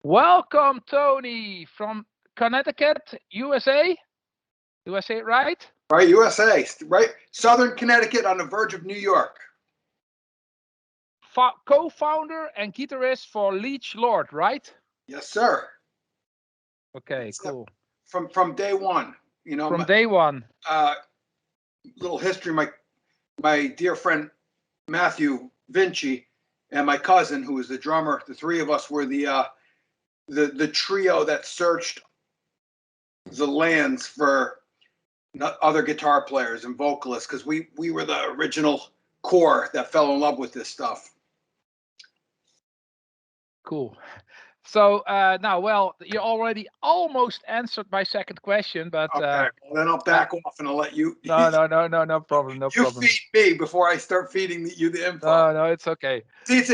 Welcome, Tony, from Connecticut, USA. Do I say it right? Right, USA, right? Southern Connecticut on the verge of New York. Co-founder and guitarist for Liege Lord, right? Yes, sir. Okay, cool. From day one, From day one. Little history. My dear friend Matthew Vinci and my cousin, who was the drummer, the three of us were the trio that searched the lands for other guitar players and vocalists, because we were the original core that fell in love with this stuff. Cool. So now, well, you already almost answered my second question, but okay, well, then I'll back off and I'll let you. No problem. No problem. You feed me before I start feeding you the info. No, it's okay. See,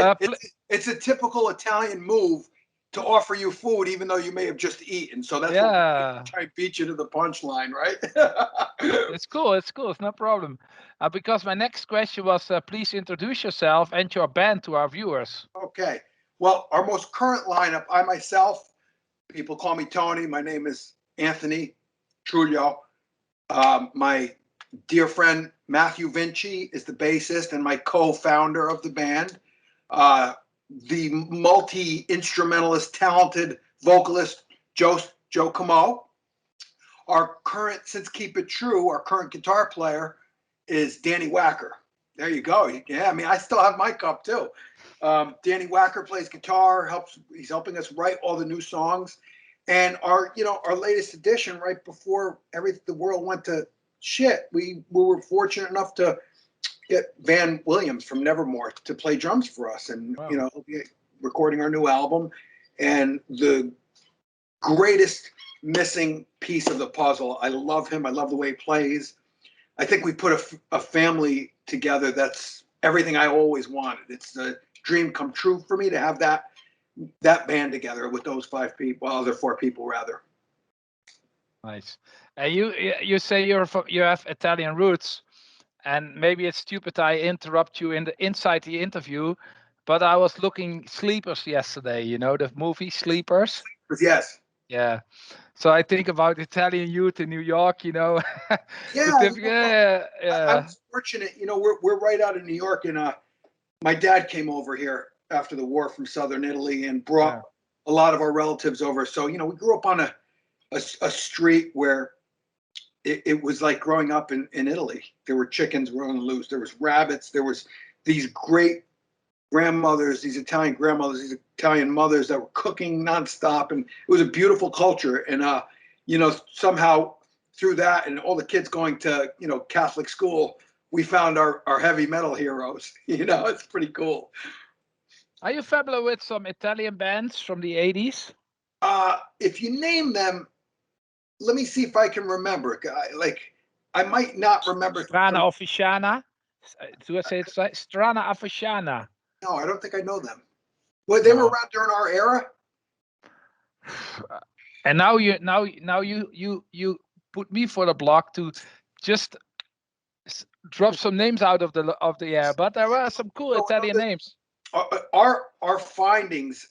it's a typical Italian move to offer you food, even though you may have just eaten. So that's what we try and beat you to the punchline, right? It's cool. It's no problem. Because my next question was, please introduce yourself and your band to our viewers. Okay. Well, our most current lineup, I myself, people call me Tony. My name is Anthony Truglio. My dear friend Matthew Vinci is the bassist and my co-founder of the band. The multi-instrumentalist, talented vocalist, Joe Camo. Our current, since Keep It True, our current guitar player is Danny Wacker. There you go. Yeah, I mean, I still have my cup too. Danny Wacker plays guitar, he's helping us write all the new songs. And our latest edition, right before the world went to shit, we were fortunate enough to get Van Williams from Nevermore to play drums for us, and wow. Recording our new album. And the greatest missing piece of the puzzle, I love him, I love the way he plays. I think we put a family together that's everything I always wanted. It's the dream come true for me to have that band together with those four people rather. Nice. You say you have Italian roots. And maybe it's stupid I interrupt you inside the interview, but I was looking Sleepers yesterday, the movie Sleepers. Yes. Yeah. So I think about Italian youth in New York, Yeah. I was fortunate, we're right out of New York, and my dad came over here after the war from Southern Italy and brought a lot of our relatives over. So, we grew up on a street where it was like growing up in Italy. There were chickens running loose. There was rabbits. There was these great grandmothers, these Italian grandmothers, these Italian mothers that were cooking nonstop. And it was a beautiful culture. And, somehow through that and all the kids going to, Catholic school, we found our heavy metal heroes. It's pretty cool. Are you familiar with some Italian bands from the 80s? If you name them, let me see if I can remember. I might not remember. Strana Officiana. Do I say it right? Strana Officiana. No, I don't think I know them. Well, they were around during our era. And now you put me for the block to just drop some names out of the air. But there were some cool Italian names. Our findings.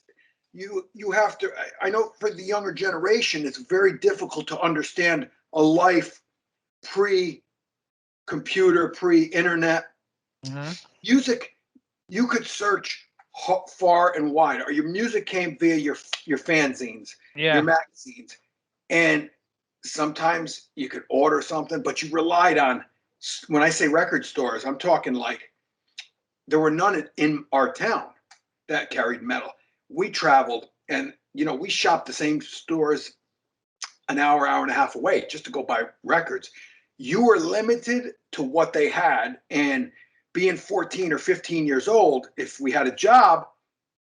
You have to, I know for the younger generation, it's very difficult to understand a life pre-computer, pre-internet. Mm-hmm. Music, you could search far and wide. Or your music came via your fanzines, your magazines. And sometimes you could order something, but you relied on, when I say record stores, I'm talking like, there were none in our town that carried metal. We traveled and, we shopped the same stores an hour and a half away just to go buy records. You were limited to what they had. And being 14 or 15 years old, if we had a job,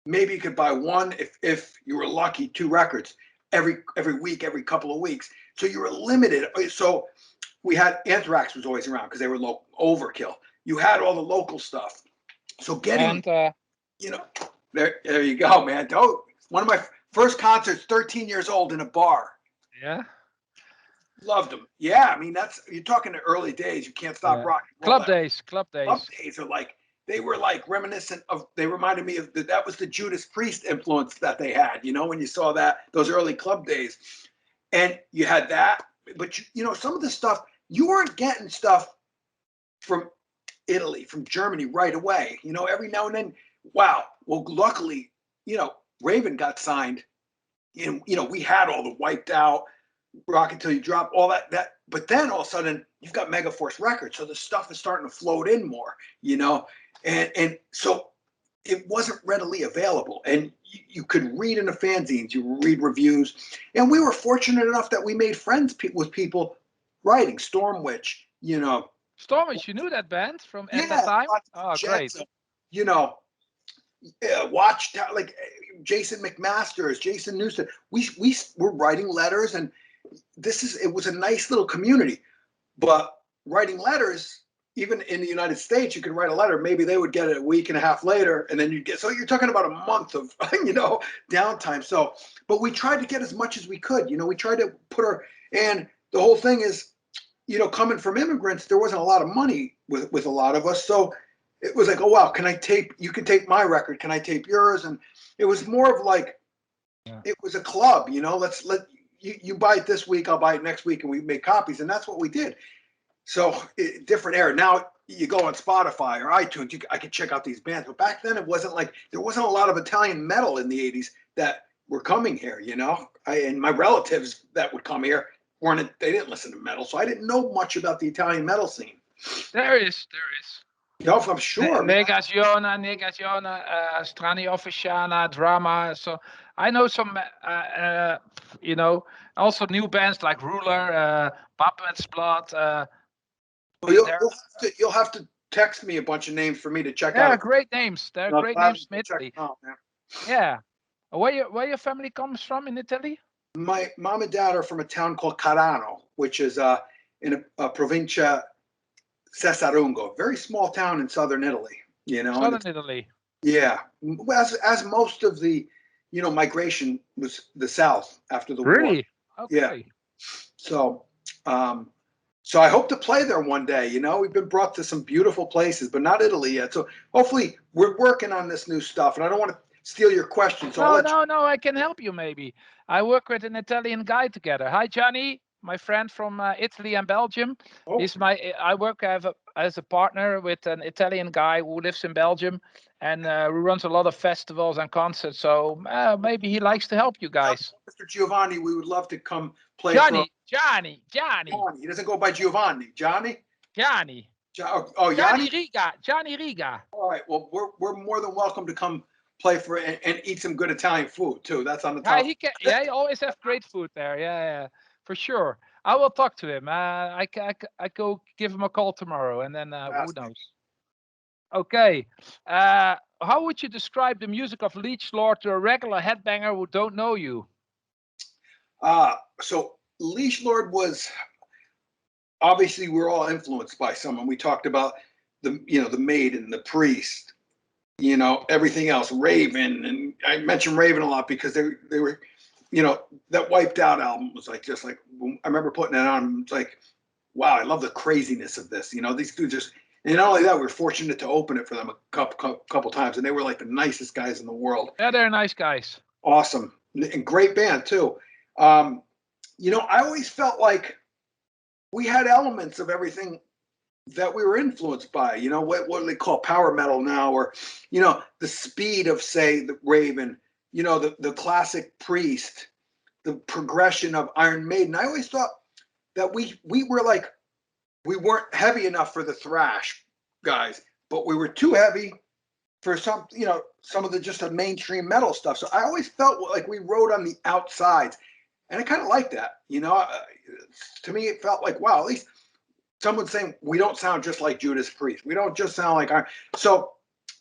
maybe you could buy one, if you were lucky, 2 records every week, every couple of weeks. So you were limited. So we had Anthrax was always around because they were local. Overkill. You had all the local stuff. So getting, there you go, man. One of my first concerts, 13 years old in a bar. Yeah. Loved them. Yeah, I mean, you're talking the early days. You can't stop rocking. Club days. Club days are like, they were like reminiscent of, they reminded me of that was the Judas Priest influence that they had, you know, when you saw that, those early club days. And you had that, but you know, some of the stuff, you weren't getting stuff from Italy, from Germany right away. You know, every now and then, wow. Well, luckily, you know, Raven got signed. And, you know, we had all the Wiped Out, Rock Until You Drop, all that. But then all of a sudden, you've got Megaforce Records, so the stuff is starting to float in more, you know, and so it wasn't readily available. And you could read in the fanzines, you read reviews, and we were fortunate enough that we made friends with people writing Storm Witch, you know. Stormwitch, you knew that band from at that Yeah, time? Oh, great. You know, watched like Jason McMasters, Jason Newsted. We were writing letters, and it was a nice little community. But writing letters, even in the United States, you could write a letter. Maybe they would get it a week and a half later, and then so you're talking about a month of you know, downtime. So, but we tried to get as much as we could. You know, we tried to and the whole thing is, you know, coming from immigrants, there wasn't a lot of money with a lot of us. So it was like, oh wow, you can tape my record, can I tape yours? And it was more of like, it was a club, you know, you buy it this week, I'll buy it next week, and we make copies. And that's what we did. So different era. Now you go on Spotify or iTunes, I could check out these bands. But back then it wasn't like, there wasn't a lot of Italian metal in the 80s that were coming here, you know. And my relatives that would come here they didn't listen to metal. So I didn't know much about the Italian metal scene. There is. No, I'm sure. Negazione, Strani Officiana, Drama. So I know some, you know, also new bands like Ruler, Puppet's Blood. You'll have to text me a bunch of names for me to check out. Yeah, great names. They're great names from Italy. Yeah. Where your family comes from in Italy? My mom and dad are from a town called Carano, which is in a provincia Cesarungo, very small town in southern Italy. You know, southern Italy. Yeah, as most of the, you know, migration was the south after the war. Really? Okay. Yeah. So, so I hope to play there one day. You know, we've been brought to some beautiful places, but not Italy yet. So hopefully we're working on this new stuff, and I don't want to steal your question. So no, I can help you maybe. I work with an Italian guy together. Hi, Johnny, my friend from Italy and Belgium. Oh. I work as a partner with an Italian guy who lives in Belgium, and who runs a lot of festivals and concerts. So maybe he likes to help you guys. Mr. Giovanni, we would love to come play. Johnny. He doesn't go by Giovanni. Johnny. Johnny Riga. Johnny Riga. All right. Well, we're more than welcome to come play for and eat some good Italian food too. That's on the top. He always have great food there. Yeah, for sure. I will talk to him. I go give him a call tomorrow, and then who knows? Okay. How would you describe the music of Liege Lord to a regular headbanger who don't know you? So Liege Lord was, obviously we're all influenced by someone. We talked about the Maiden, the Priest, you know, everything else, Raven, and I mentioned Raven a lot because they were, you know, that Wiped Out album was like, just like, I remember putting it on, it's like, wow, I love the craziness of this. You know, these dudes just, and not only that, we were fortunate to open it for them a couple times, and they were like the nicest guys in the world. Yeah, they're nice guys. Awesome. And great band too. You know, I always felt like we had elements of everything that we were influenced by, you know, what do they call power metal now, or, you know, the speed of, say, the Raven, you know, the classic Priest, the progression of Iron Maiden. I always thought that we were like, we weren't heavy enough for the thrash guys, but we were too heavy for some, you know, some of the just the mainstream metal stuff. So I always felt like we rode on the outsides, and I kind of like that, you know. To me, it felt like, wow, at least someone's saying we don't sound just like Judas Priest. We don't just sound like so,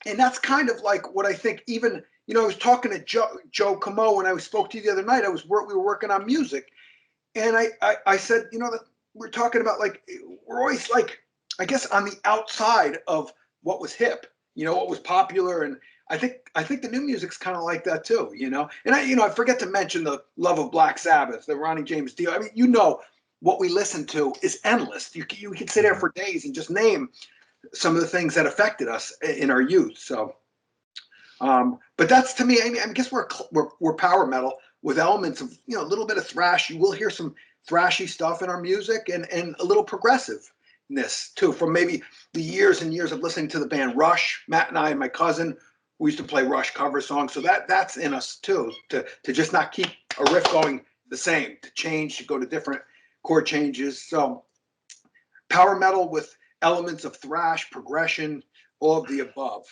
and that's kind of like what I think. Even, you know, I was talking to Joe Camo when I spoke to you the other night. We were working on music, and I said, you know, that we're talking about, like, we're always like, I guess, on the outside of what was hip, you know, what was popular, and I think the new music's kind of like that too, you know. And I forget to mention the love of Black Sabbath, the Ronnie James Dio. I mean, you know, what we listen to is endless. You can sit there for days and just name some of the things that affected us in our youth. So, but that's, to me, I mean, I guess we're power metal with elements of, a little bit of thrash. You will hear some thrashy stuff in our music, and a little progressiveness too, from maybe the years and years of listening to the band Rush. Matt and I and my cousin, we used to play Rush cover songs. So that's in us too, to just not keep a riff going the same, to change, to go to different chord changes. So power metal with elements of thrash, progression, all of the above,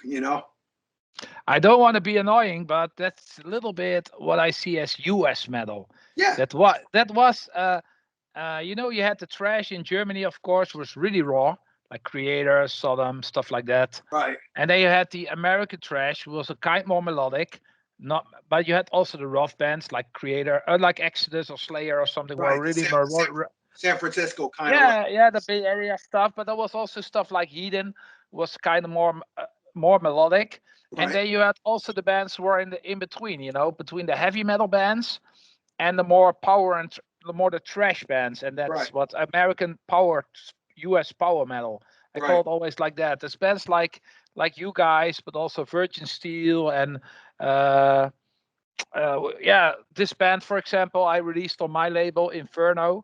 I don't want to be annoying, but that's a little bit what I see as US metal. Yeah. That was you had the thrash in Germany, of course, was really raw, like Creator, Sodom, stuff like that. Right. And then you had the American thrash, who was a kind more melodic. But you had also the rough bands like Creator, like Exodus or Slayer or something, Right. were really San Francisco kind of. Yeah, the Bay Area stuff. But there was also stuff like Heathen, was kind of more melodic. Right. And then you had also the bands who were in between, between the heavy metal bands and the more power and the thrash bands. And that's what American power, US power metal. I call it always like that. There's bands like you guys, but also Virgin Steel and this band, for example, I released on my label Inferno.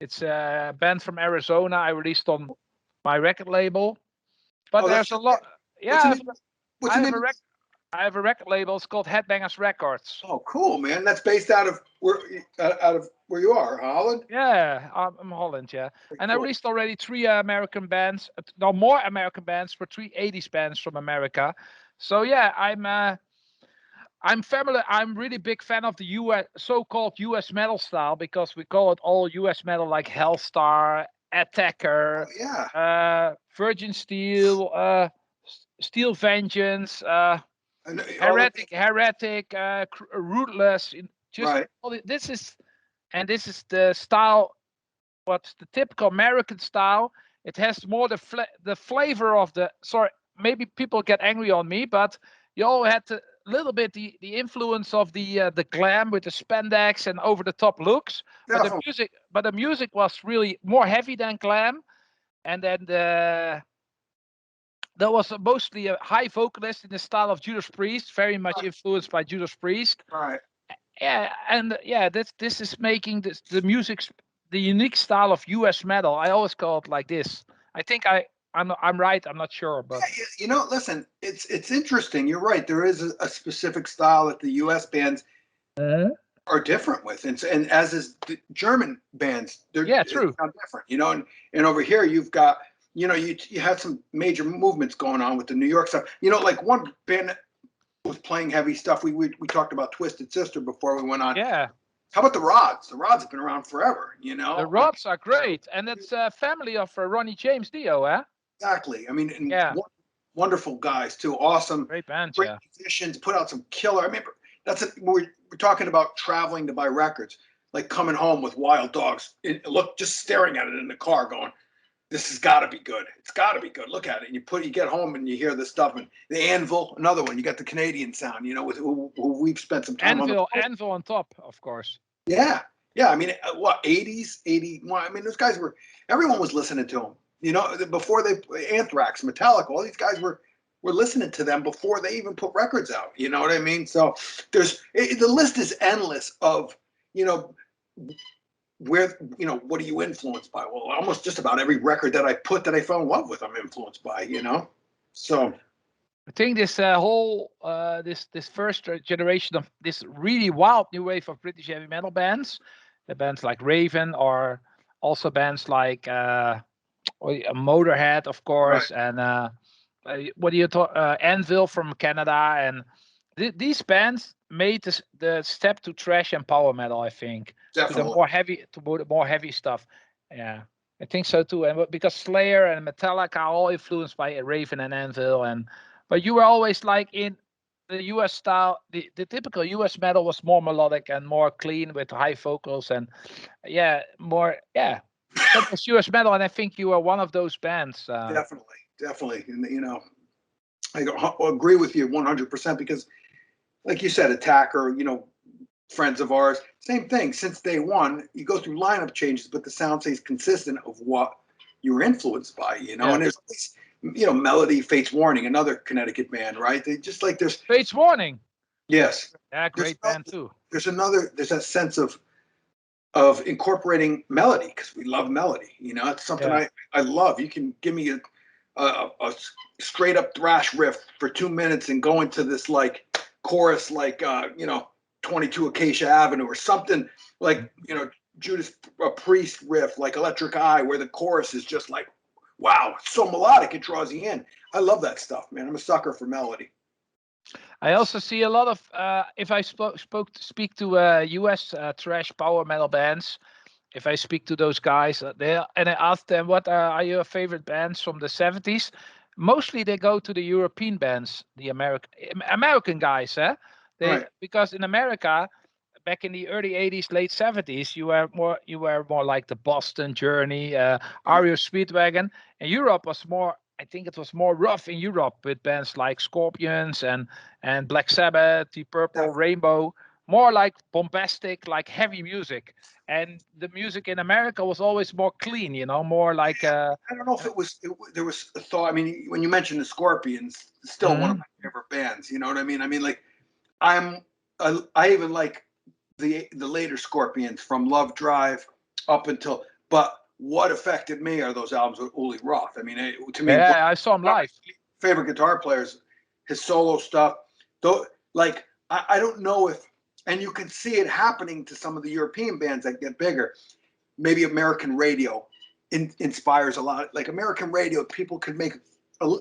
It's a band from Arizona. I released on my record label. But there's a lot. Yeah, what's the name? I have a record label. It's called Headbangers Records. Oh, cool, man! That's based out of where you are, Holland. Yeah, I'm Holland. Yeah, and I released already 3 American bands. No, more American bands for 3 80s bands from America. So yeah, I'm familiar. I'm really big fan of the US, so-called US metal style, because we call it all US metal, like Hellstar, Attacker, Virgin Steel, Steel Vengeance, Heretic, Rootless. This is the style. What's the typical American style? It has more the flavor of the. Sorry, maybe people get angry on me, but you all had a little bit the influence of the glam with the spandex and over the top looks. But the music was really more heavy than glam, and then there was mostly a high vocalist in the style of Judas Priest, very much influenced by Judas Priest. Right. Yeah, and this is making the music, the unique style of US metal. I always call it like this. I think I'm right. I'm not sure, but listen, it's interesting. You're right. There is a specific style that the US bands are different with, and as is the German bands. True. Different. And over here you've got. You had some major movements going on with the New York stuff. Like one band was playing heavy stuff. We talked about Twisted Sister before we went on. Yeah. How about the Rods? The Rods have been around forever. The Rods are great, and it's a family of Ronnie James Dio, eh? Exactly. I mean, wonderful guys too. Awesome. Great bands. Great musicians. Put out some killer. I mean, we're talking about traveling to buy records, like coming home with Wild Dogs. Just staring at it in the car, going, this has got to be good. It's got to be good. Look at it. And you get home and you hear this stuff. And the Anvil, another one. You got the Canadian sound, with who we've spent some time on. Anvil on top, of course. Yeah. I mean, 80s, 81. I mean, those guys everyone was listening to them. Before Anthrax, Metallica, all these guys were listening to them before they even put records out. You know what I mean? So the list is endless of, where what are you influenced by? Well, almost just about every record that I fell in love with, I'm influenced by. So I think this whole this first generation of this really wild new wave of British heavy metal bands, the bands like Raven, or also bands like Motorhead, of course, and what do you talk? Anvil from Canada, and these bands made the step to thrash and power metal, I think. Definitely. To the more heavy stuff. Yeah, I think so too. And because Slayer and Metallica are all influenced by Raven and Anvil, but you were always like in the US style. The typical US metal was more melodic and more clean with high vocals and that was US metal. And I think you were one of those bands. Definitely, and I agree with you 100% because, like you said, Attacker, friends of ours, same thing. Since day one, you go through lineup changes, but the sound stays consistent of what you were influenced by, and Melody, Fates Warning, another Connecticut band, right? They just like there's Fates Warning. Yes. Yeah, great band too. There's that sense of incorporating melody because we love melody. It's something I love. You can give me a straight up thrash riff for 2 minutes and go into this like chorus like 22 Acacia Avenue or something like Judas Priest riff like Electric Eye where the chorus is just like wow, it's so melodic it draws you in. I love that stuff, man. I'm a sucker for melody. I also see a lot of if I speak to US thrash power metal bands, if I speak to those guys and I ask them what are your favorite bands from the 70s, mostly they go to the European bands, the American guys, Right. because in America back in the early 80s, late 70s, you were more like the Boston Journey, REO Speedwagon, and Europe was more. I think it was more rough in Europe with bands like Scorpions and Black Sabbath, Deep Purple, Rainbow, more like bombastic, like heavy music. And the music in America was always more clean, more like. I don't know if there was a thought. I mean, when you mentioned the Scorpions, still one of my favorite bands. You know what I mean? I mean, like, I even like the later Scorpions from Love Drive up until. But what affected me are those albums with Uli Roth. I mean, to me, yeah, I saw him live. Favorite guitar players, his solo stuff. Though, like, I don't know if, and you can see it happening to some of the European bands that get bigger. Maybe American radio inspires a lot. Like American radio, people can make,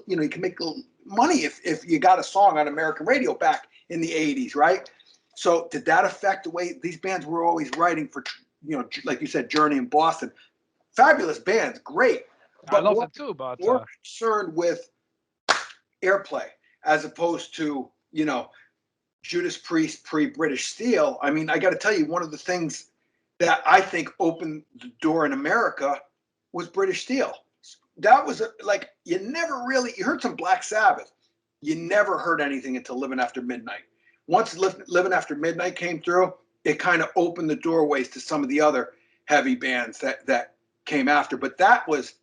you can make money if you got a song on American radio back in the 80s, right? So did that affect the way these bands were always writing for, like you said, Journey in Boston? Fabulous bands, great. But I love it too, but more concerned with airplay as opposed to, Judas Priest pre-British Steel. I mean, I got to tell you, one of the things that I think opened the door in America was British Steel. That was like, you heard some Black Sabbath. You never heard anything until Living After Midnight. Once Living After Midnight came through, it kind of opened the doorways to some of the other heavy bands that came after. But that was,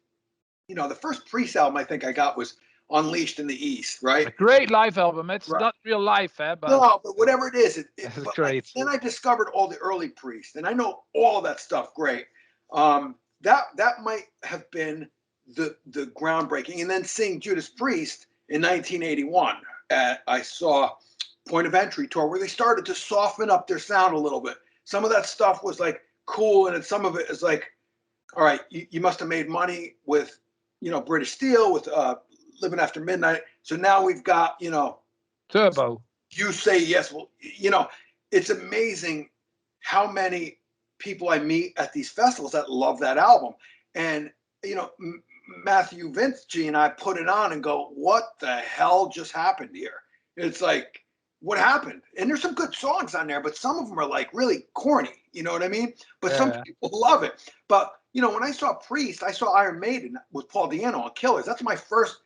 the first Priest album I think I got was Unleashed in the East, right? A great live album. It's not real life, but no, but whatever it is, it's great. Then I discovered all the early Priest, and I know all that stuff great. That might have been the groundbreaking. And then seeing Judas Priest in 1981, I saw Point of Entry tour where they started to soften up their sound a little bit. Some of that stuff was like cool, and some of it is like, all right, you must have made money with, British Steel, with Living After Midnight. So now we've got, Turbo. You Say Yes. Well, it's amazing how many people I meet at these festivals that love that album. And, Matthew Vinci and I put it on and go, what the hell just happened here? It's like, what happened? And there's some good songs on there, but some of them are like really corny. You know what I mean? But some people love it. But, when I saw Priest, I saw Iron Maiden with Paul Di'Anno on Killers. That's my first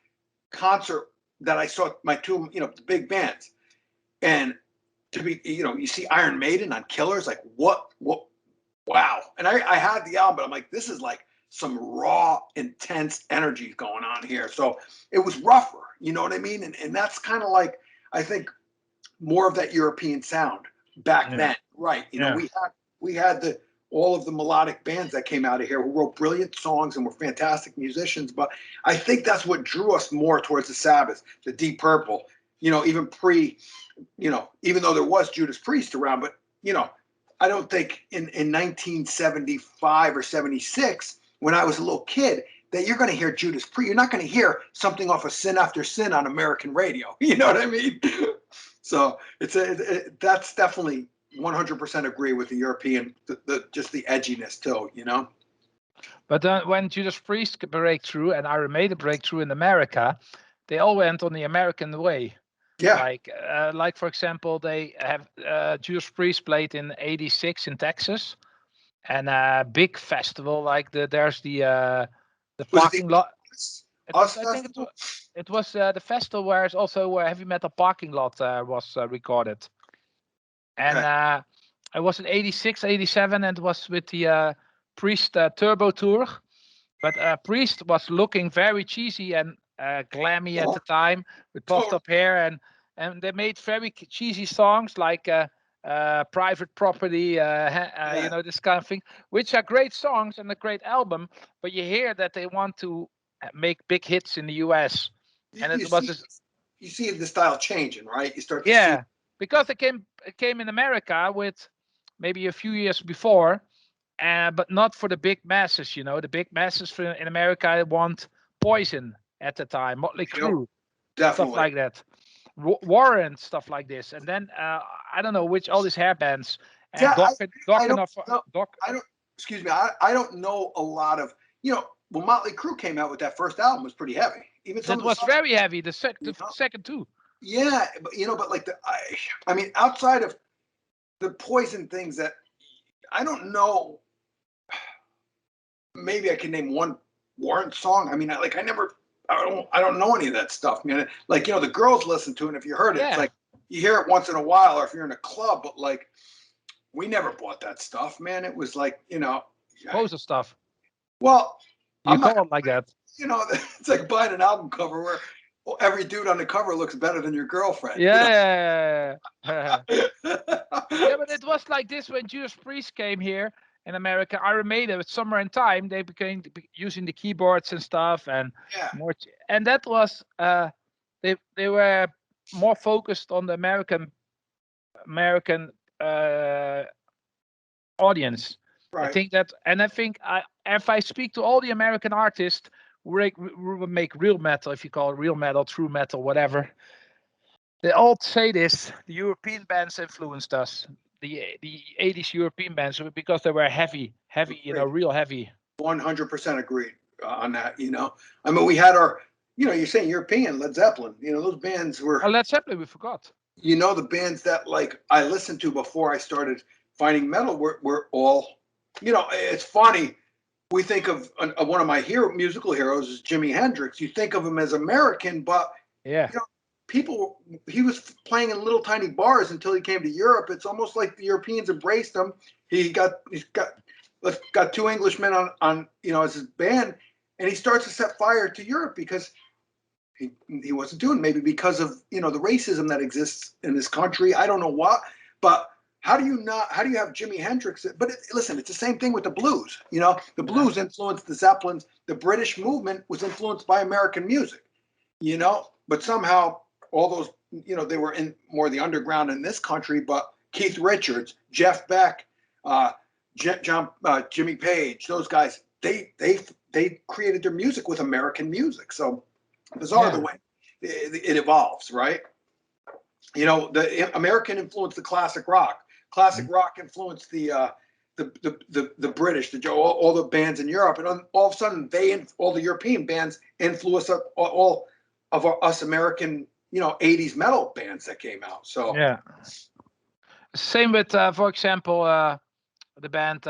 concert that I saw my two, the big bands. And to be, you see Iron Maiden on Killers, like what, wow. And I had the album, but I'm like, this is like some raw, intense energy going on here. So it was rougher, you know what I mean? And that's kind of like, I think, more of that European sound back then, right? We had all of the melodic bands that came out of here who wrote brilliant songs and were fantastic musicians. But I think that's what drew us more towards the Sabbath, the Deep Purple, even even though there was Judas Priest around, but, I don't think in 1975 or 76, when I was a little kid, that you're going to hear Judas Priest. You're not going to hear something off of Sin After Sin on American radio. You know what I mean? So that's definitely 100% agree with the European, just the edginess too, But then when Judas Priest break through and Iron Maiden break through in America, they all went on the American way. Yeah. Like for example, they have Judas Priest played in '86 in Texas, and a big festival like there's the parking lot. I think it was the festival where it's also a heavy metal parking lot was recorded. And I was in '86, '87, and it was with the Priest Turbo Tour. But Priest was looking very cheesy and glammy at Oh, the time with puffed up hair, and they made very cheesy songs like Private Property, yeah. this kind of thing, which are great songs and a great album. But you hear that they want to make big hits in the US, and You it was see, this, you see the style changing, right? You start to see. yeah, because it came in America with maybe a few years before, but not for the big masses. The big masses in America want Poison at the time, Motley Yep, Crue, stuff definitely. like that, Warren, stuff like this, and then I don't know which all these hair bands and Yeah, I Dokken don't of know. Doc. I don't. Excuse me. I don't know a lot of. When Motley Crue came out with that first album was pretty heavy. Even some That of the was songs. very heavy. The You know? second too. Yeah, but like I mean, outside of the Poison things that I don't know. Maybe I can name one Warrant song. I mean, I don't know any of that stuff, man. Like, the girls listen to it. And if you heard it, it's Yeah, like you hear it once in a while, or if you're in a club. But like, we never bought that stuff, man. It was like, poser stuff. well, You I'm not, call it like that. it's like buying an album cover where every dude on the cover looks better than your girlfriend. Yeah, yeah. Yeah, Yeah, but it was like this when Judas Priest came here in America. Iron Maiden, with Summer in Time, they became using the keyboards and stuff, and more. And that was they were more focused on the American audience. I right. think that, and I think if I speak to all the American artists who would make real metal, if you call it real metal, true metal, whatever, they all say this: the European bands influenced us. The 80s European bands, because they were heavy, Great. real heavy. 100% agreed on that. I mean, we had our, you're saying European, Led Zeppelin, those bands were, Oh, Led Zeppelin, we forgot. the bands that like I listened to before I started finding metal were all, it's funny. We think of one of my musical heroes is Jimi Hendrix. You think of him as American, but Yeah, you know, he was playing in little tiny bars until he came to Europe. It's almost like the Europeans embraced him. He's got two Englishmen on as his band, and he starts to set fire to Europe because he wasn't doing, maybe because of the racism that exists in this country. I don't know what, but how do you have Jimi Hendrix? But listen, it's the same thing with the blues. The blues influenced the Zeppelins. The British movement was influenced by American music. But somehow all those, they were in more the underground in this country. But Keith Richards, Jeff Beck, Jimmy Page, those guys, they created their music with American music. So bizarre the way it evolves, right? The American influenced the classic rock. Classic rock influenced the British, all the bands in Europe, and all of a sudden all the European bands influenced all of us American 80s metal bands that came out. So yeah. Same with, for example, the band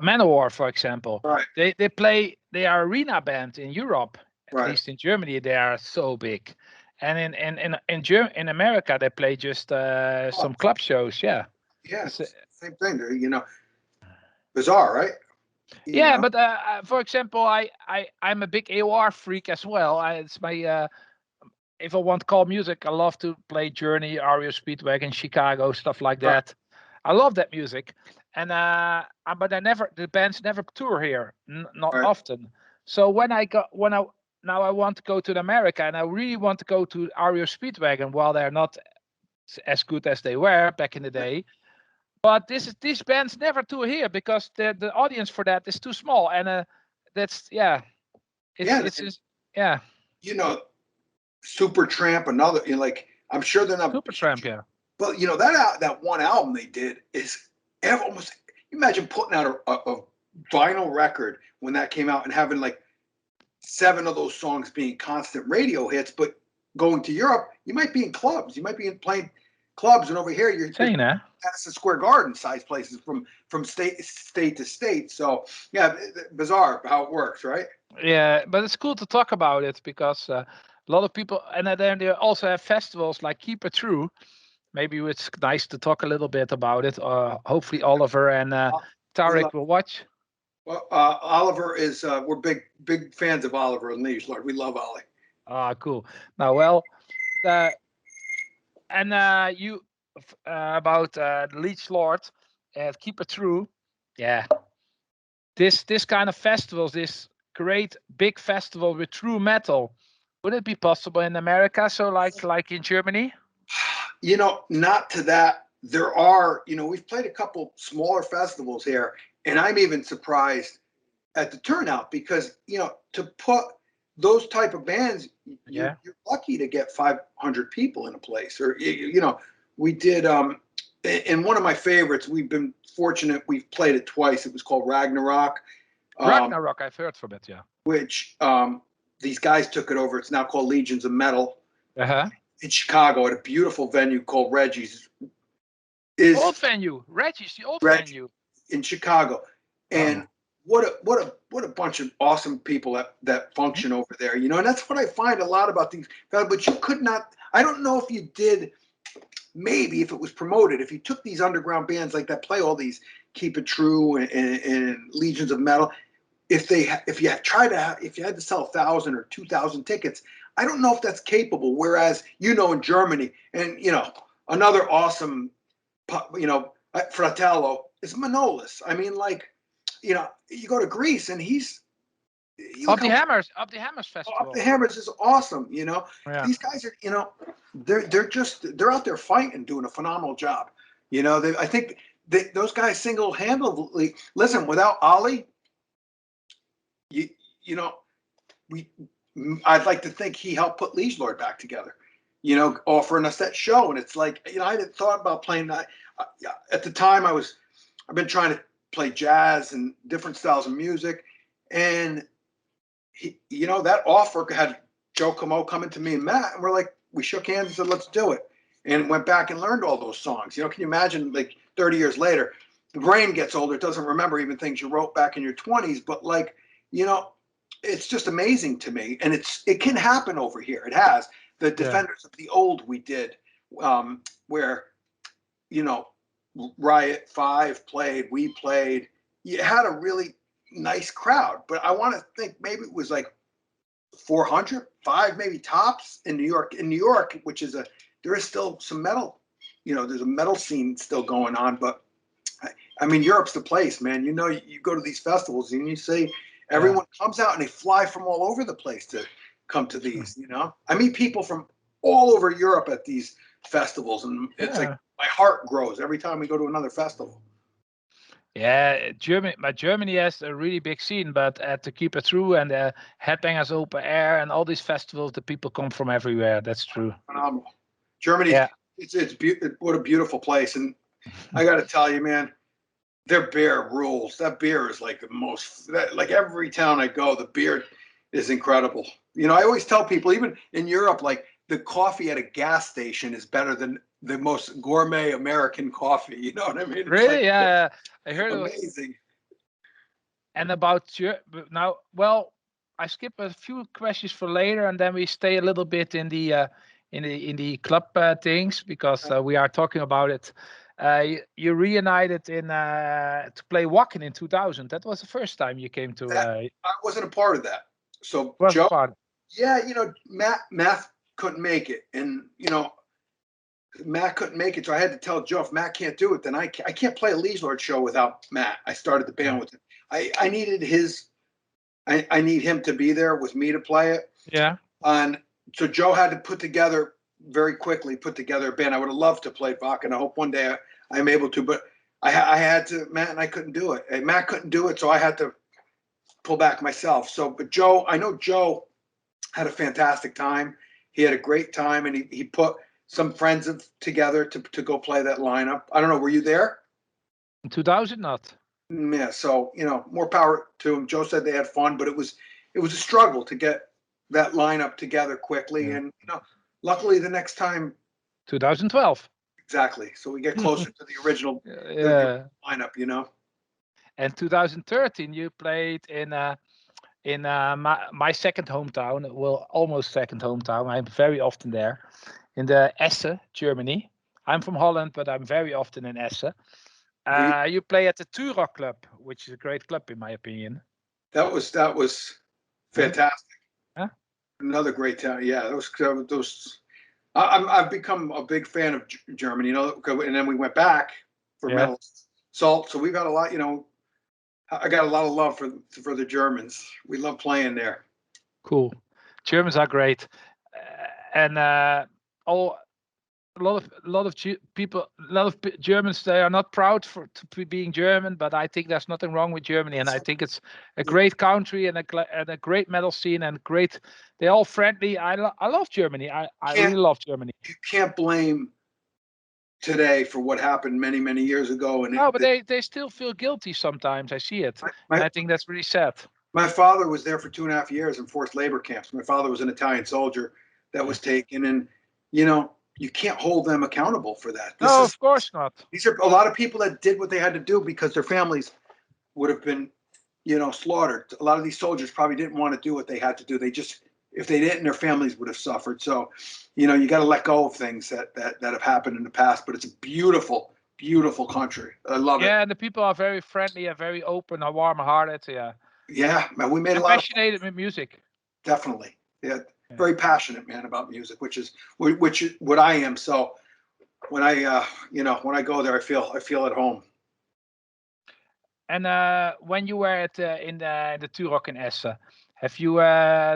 Manowar, for example. right, They are arena band in Europe, at right. least in Germany. They are so big, and in America they play just some club shows. Yeah. Yeah, So, same thing. Bizarre, right? yeah, but for example, I'm a big AOR freak as well. It's my if I want to call music, I love to play Journey, REO Speedwagon, Chicago, stuff like Right, that. I love that music, and but the bands never tour here, not right. often. So now I want to go to America, and I really want to go to REO Speedwagon, while they're not as good as they were back in the day. But these bands never tour here because the audience for that is too small, and that's Yeah, it's yeah. Super Tramp, another, like, I'm sure they're not, Supertramp, yeah. but that one album they did is almost, imagine putting out a vinyl record when that came out and having like 7 of those songs being constant radio hits, but going to Europe, you might be in clubs, you might be playing clubs, and over here you're Saying that. Madison Square Garden size places from state to state. So yeah, bizarre how it works, right? Yeah, but it's cool to talk about it because a lot of people, and then they also have festivals like Keep It True. Maybe it's nice to talk a little bit about it. Hopefully Oliver and We love, Tarek will watch. Well, Oliver is. We're big fans of Oliver and Liege Lord. We love Ollie. Ah, cool. Now, well, the and you about the Liege Lord, keep it true. Yeah, this kind of festivals, this great big festival with true metal, would it be possible in America? So like in Germany? Not to that. There are. We've played a couple smaller festivals here, and I'm even surprised at the turnout because to put those type of bands, Yeah. you're lucky to get 500 people in a place. Or we did. And one of my favorites. We've been fortunate. We've played it twice. It was called Ragnarok. Ragnarok, I've heard from it. Yeah. Which these guys took it over. It's now called Legions of Metal. Uh-huh. In Chicago at a beautiful venue called Reggie's. Old venue, Reggie's, the old Reggie venue in Chicago, and what a bunch of awesome people that function over there. And that's what I find a lot about these. But you could not. I don't know if you did. Maybe if it was promoted, if you took these underground bands like that, play all these Keep It True and Legions of Metal, if you had to sell 1,000 or 2,000 tickets, I don't know if that's capable. Whereas in Germany, and another awesome, Fratello is Manolis. I mean, you go to Greece and he's Up the Hammers Festival. Up the Hammers is awesome. Yeah. These guys are they're out there fighting, doing a phenomenal job. I think those guys single-handedly. Listen, without Ollie, I'd like to think he helped put Liege Lord back together, offering us that show. And it's like, I hadn't thought about playing that. At the time, I've been trying to play jazz and different styles of music. And, that offer had Joe Comeau coming to me and Matt, and we shook hands and said, let's do it. And went back and learned all those songs. Can you imagine, 30 years later, the brain gets older, it doesn't remember even things you wrote back in your 20s, but it's just amazing to me. And it can happen over here. It has. The Defenders of the Old we did, where, Riot 5 played, we played. You had a really nice crowd, but I want to think maybe it was 400, 5 maybe tops in New York. In New York, there is still some metal, there's a metal scene still going on, but I mean, Europe's the place, man. You go to these festivals and you see everyone comes out and they fly from all over the place to come to these, I meet people from all over Europe at these festivals, and it's like my heart grows every time we go to another festival. Yeah, Germany has a really big scene, but at the Keep It True and the Headbangers Open Air and all these festivals, the people come from everywhere. That's true. Phenomenal. Germany, what a beautiful place. And I got to tell you, man, their beer rules. That beer is the most, every town I go, the beer is incredible. I always tell people, even in Europe, the coffee at a gas station is better than the most gourmet American coffee. You know what I mean? It's really? Yeah. I heard amazing. And about now, well, I skip a few questions for later, and then we stay a little bit in the club things, because we are talking about it. You reunited in to play Wacken in 2000. That was the first time you came to. I wasn't a part of that. So Joe, Matt couldn't make it, and Matt couldn't make it, so I had to tell Joe, if Matt can't do it, then I can't play a Liege Lord show without Matt. I started the band with him. I needed I need him to be there with me to play it. Yeah. And so Joe had to very quickly put together a band. I would have loved to play Bach, and I hope one day I'm able to, but I had to, Matt and I couldn't do it. And Matt couldn't do it, so I had to pull back myself. So, but Joe, I know Joe had a fantastic time. He had a great time, and he put some friends together to go play that lineup. I don't know, were you there? In 2000, not. Yeah, so more power to him. Joe said they had fun, but it was a struggle to get that lineup together quickly, and luckily the next time, 2012. Exactly. So we get closer to the original lineup, And 2013, you played in my second hometown, well, almost second hometown. I'm very often there, in the Essen, Germany. I'm from Holland, but I'm very often in Essen. You play at the Tura Club, which is a great club in my opinion. That was Huh? fantastic. Huh? Another great town. Yeah, those. I've become a big fan of Germany. You know, and then we went back for Yeah, Metal Salt. So we've got a lot. You know, I got a lot of love for the Germans. We love playing there. cool. Germans are great, and all people, a lot of Germans, they are not proud to being German, but I think there's nothing wrong with Germany, and I think it's a great country and a great metal scene and great. They're all friendly. I love Germany. I really love Germany. You can't blame today for what happened many years ago. And No, but they still feel guilty sometimes. I see it, and I think that's really sad. my father was there for 2.5 years in forced labor camps. My father was an Italian soldier that was taken, and you know, you can't hold them accountable for that. No, of course not. These are a lot of people that did what they had to do because their families would have been, you know, slaughtered. A lot of these soldiers probably didn't want to do what they had to do. They just, if they didn't, their families would have suffered. So, you know, you got to let go of things that have happened in the past. But it's a beautiful country. I love it. Yeah, and the people are very friendly and very open and warm-hearted. Yeah. Yeah, man, we made a lot of passionate with music. definitely. Yeah, very passionate man about music, which is what I am. So when I you know, when I go there, I feel at home. And when you were at in the Turok in Essen, have you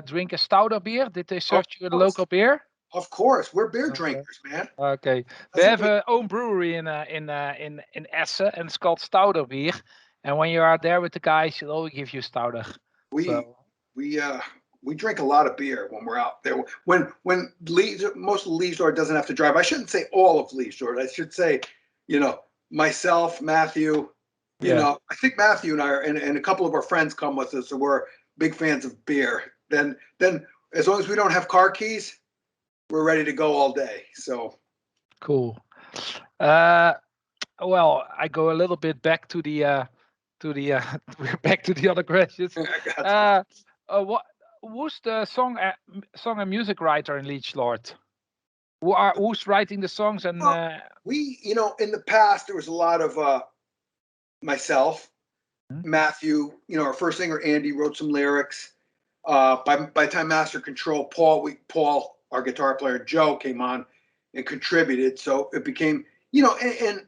drink a stouter beer? Did they serve you a local beer? Of course, we're beer Okay. drinkers, man. Okay, they have a own brewery in Essen, and it's called Stouter beer. And when you are there with the guys, they'll always give you Stouter. We drink a lot of beer when we're out there. When most of the Liege Lord doesn't have to drive. I shouldn't say all of Liege Lord. I should say, you know, myself, Matthew. You know, I think Matthew and I are, and a couple of our friends come with us, so we're big fans of beer. Then as long as we don't have car keys, we're ready to go all day. So cool. Well, I go a little bit back to the back to the other questions. Who's the song and music writer in Liege Lord? Who's writing the songs? And we, you know, in the past there was a lot of myself, Matthew, you know, our first singer Andy wrote some lyrics. By the time Master Control, Paul, our guitar player Joe came on and contributed. So it became, you know, and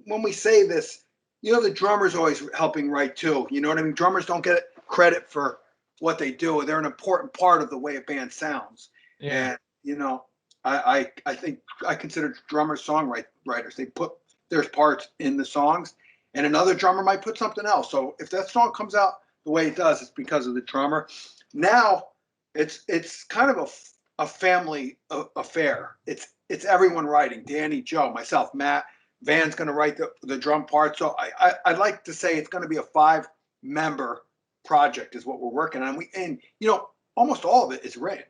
when we say this, you know, the drummer's always helping write too. You know what I mean? Drummers don't get credit for what they do. They're an important part of the way a band sounds. Yeah. And you know, I think I consider drummers songwriters. They put their parts in the songs, and another drummer might put something else. So if that song comes out the way it does, it's because of the drummer. Now it's kind of a family affair. It's everyone writing. Danny, Joe, myself, Matt. Van's going to write the drum part. So I'd like to say it's going to be a 5-member project is what we're working on. And you know, almost all of it is written.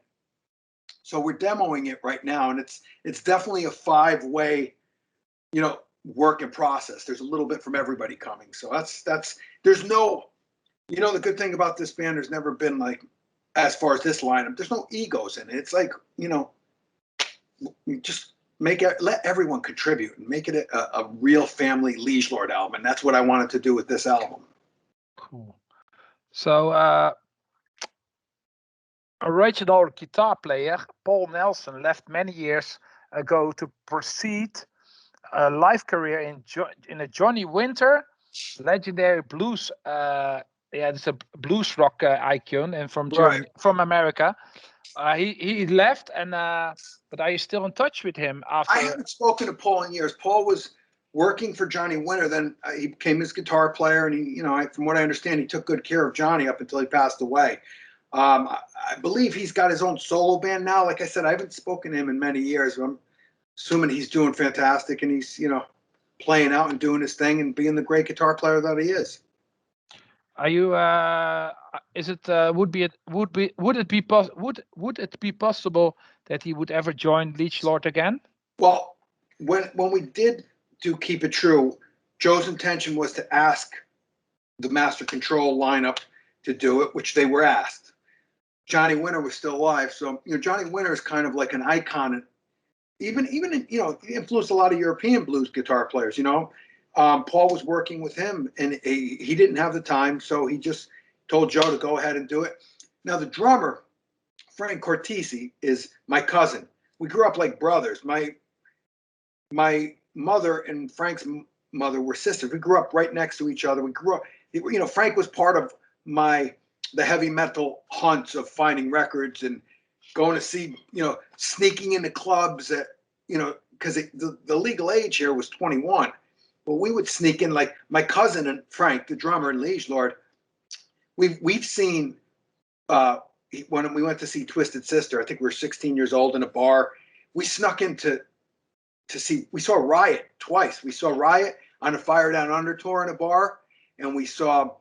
So we're demoing it right now, and it's definitely a 5-way, you know, work in process. There's a little bit from everybody coming. So that's there's no, you know, the good thing about this band, there's never been like, as far as this lineup, there's no egos in it. It's like, you know, you just let everyone contribute and make it a real family Liege Lord album, and that's what I wanted to do with this album. Cool. So original guitar player Paul Nelson left many years ago to proceed a life career in a Johnny Winter, legendary blues. It's a blues rock icon, and from Germany, from America. He left, and but are you still in touch with him after? I haven't spoken to Paul in years. Paul was working for Johnny Winter, then he became his guitar player, and he, you know, from what I understand, he took good care of Johnny up until he passed away. I believe he's got his own solo band now. Like I said, I haven't spoken to him in many years. I'm assuming he's doing fantastic, and he's, you know, playing out and doing his thing and being the great guitar player that he is. Are you? Is it? Would it be possible that he would ever join Liege Lord again? Well, when we did do Keep It True, Joe's intention was to ask the Master Control lineup to do it, which they were asked. Johnny Winter was still alive, so you know, Johnny Winter is kind of like an icon. Even you know, he influenced a lot of European blues guitar players. You know, Paul was working with him, and he didn't have the time, so he just told Joe to go ahead and do it. Now, the drummer, Frank Cortese, is my cousin. We grew up like brothers. My mother and Frank's mother were sisters. We grew up right next to each other. We grew up, Frank was part of the heavy metal hunts of finding records and going to see, sneaking into clubs at, because the legal age here was 21. But we would sneak in, like my cousin and Frank, the drummer in Liege Lord. We've seen when we went to see Twisted Sister. I think we were 16 years old in a bar. We snuck in to see. We saw Riot twice. We saw Riot on a Fire Down Under tour in a bar, and we saw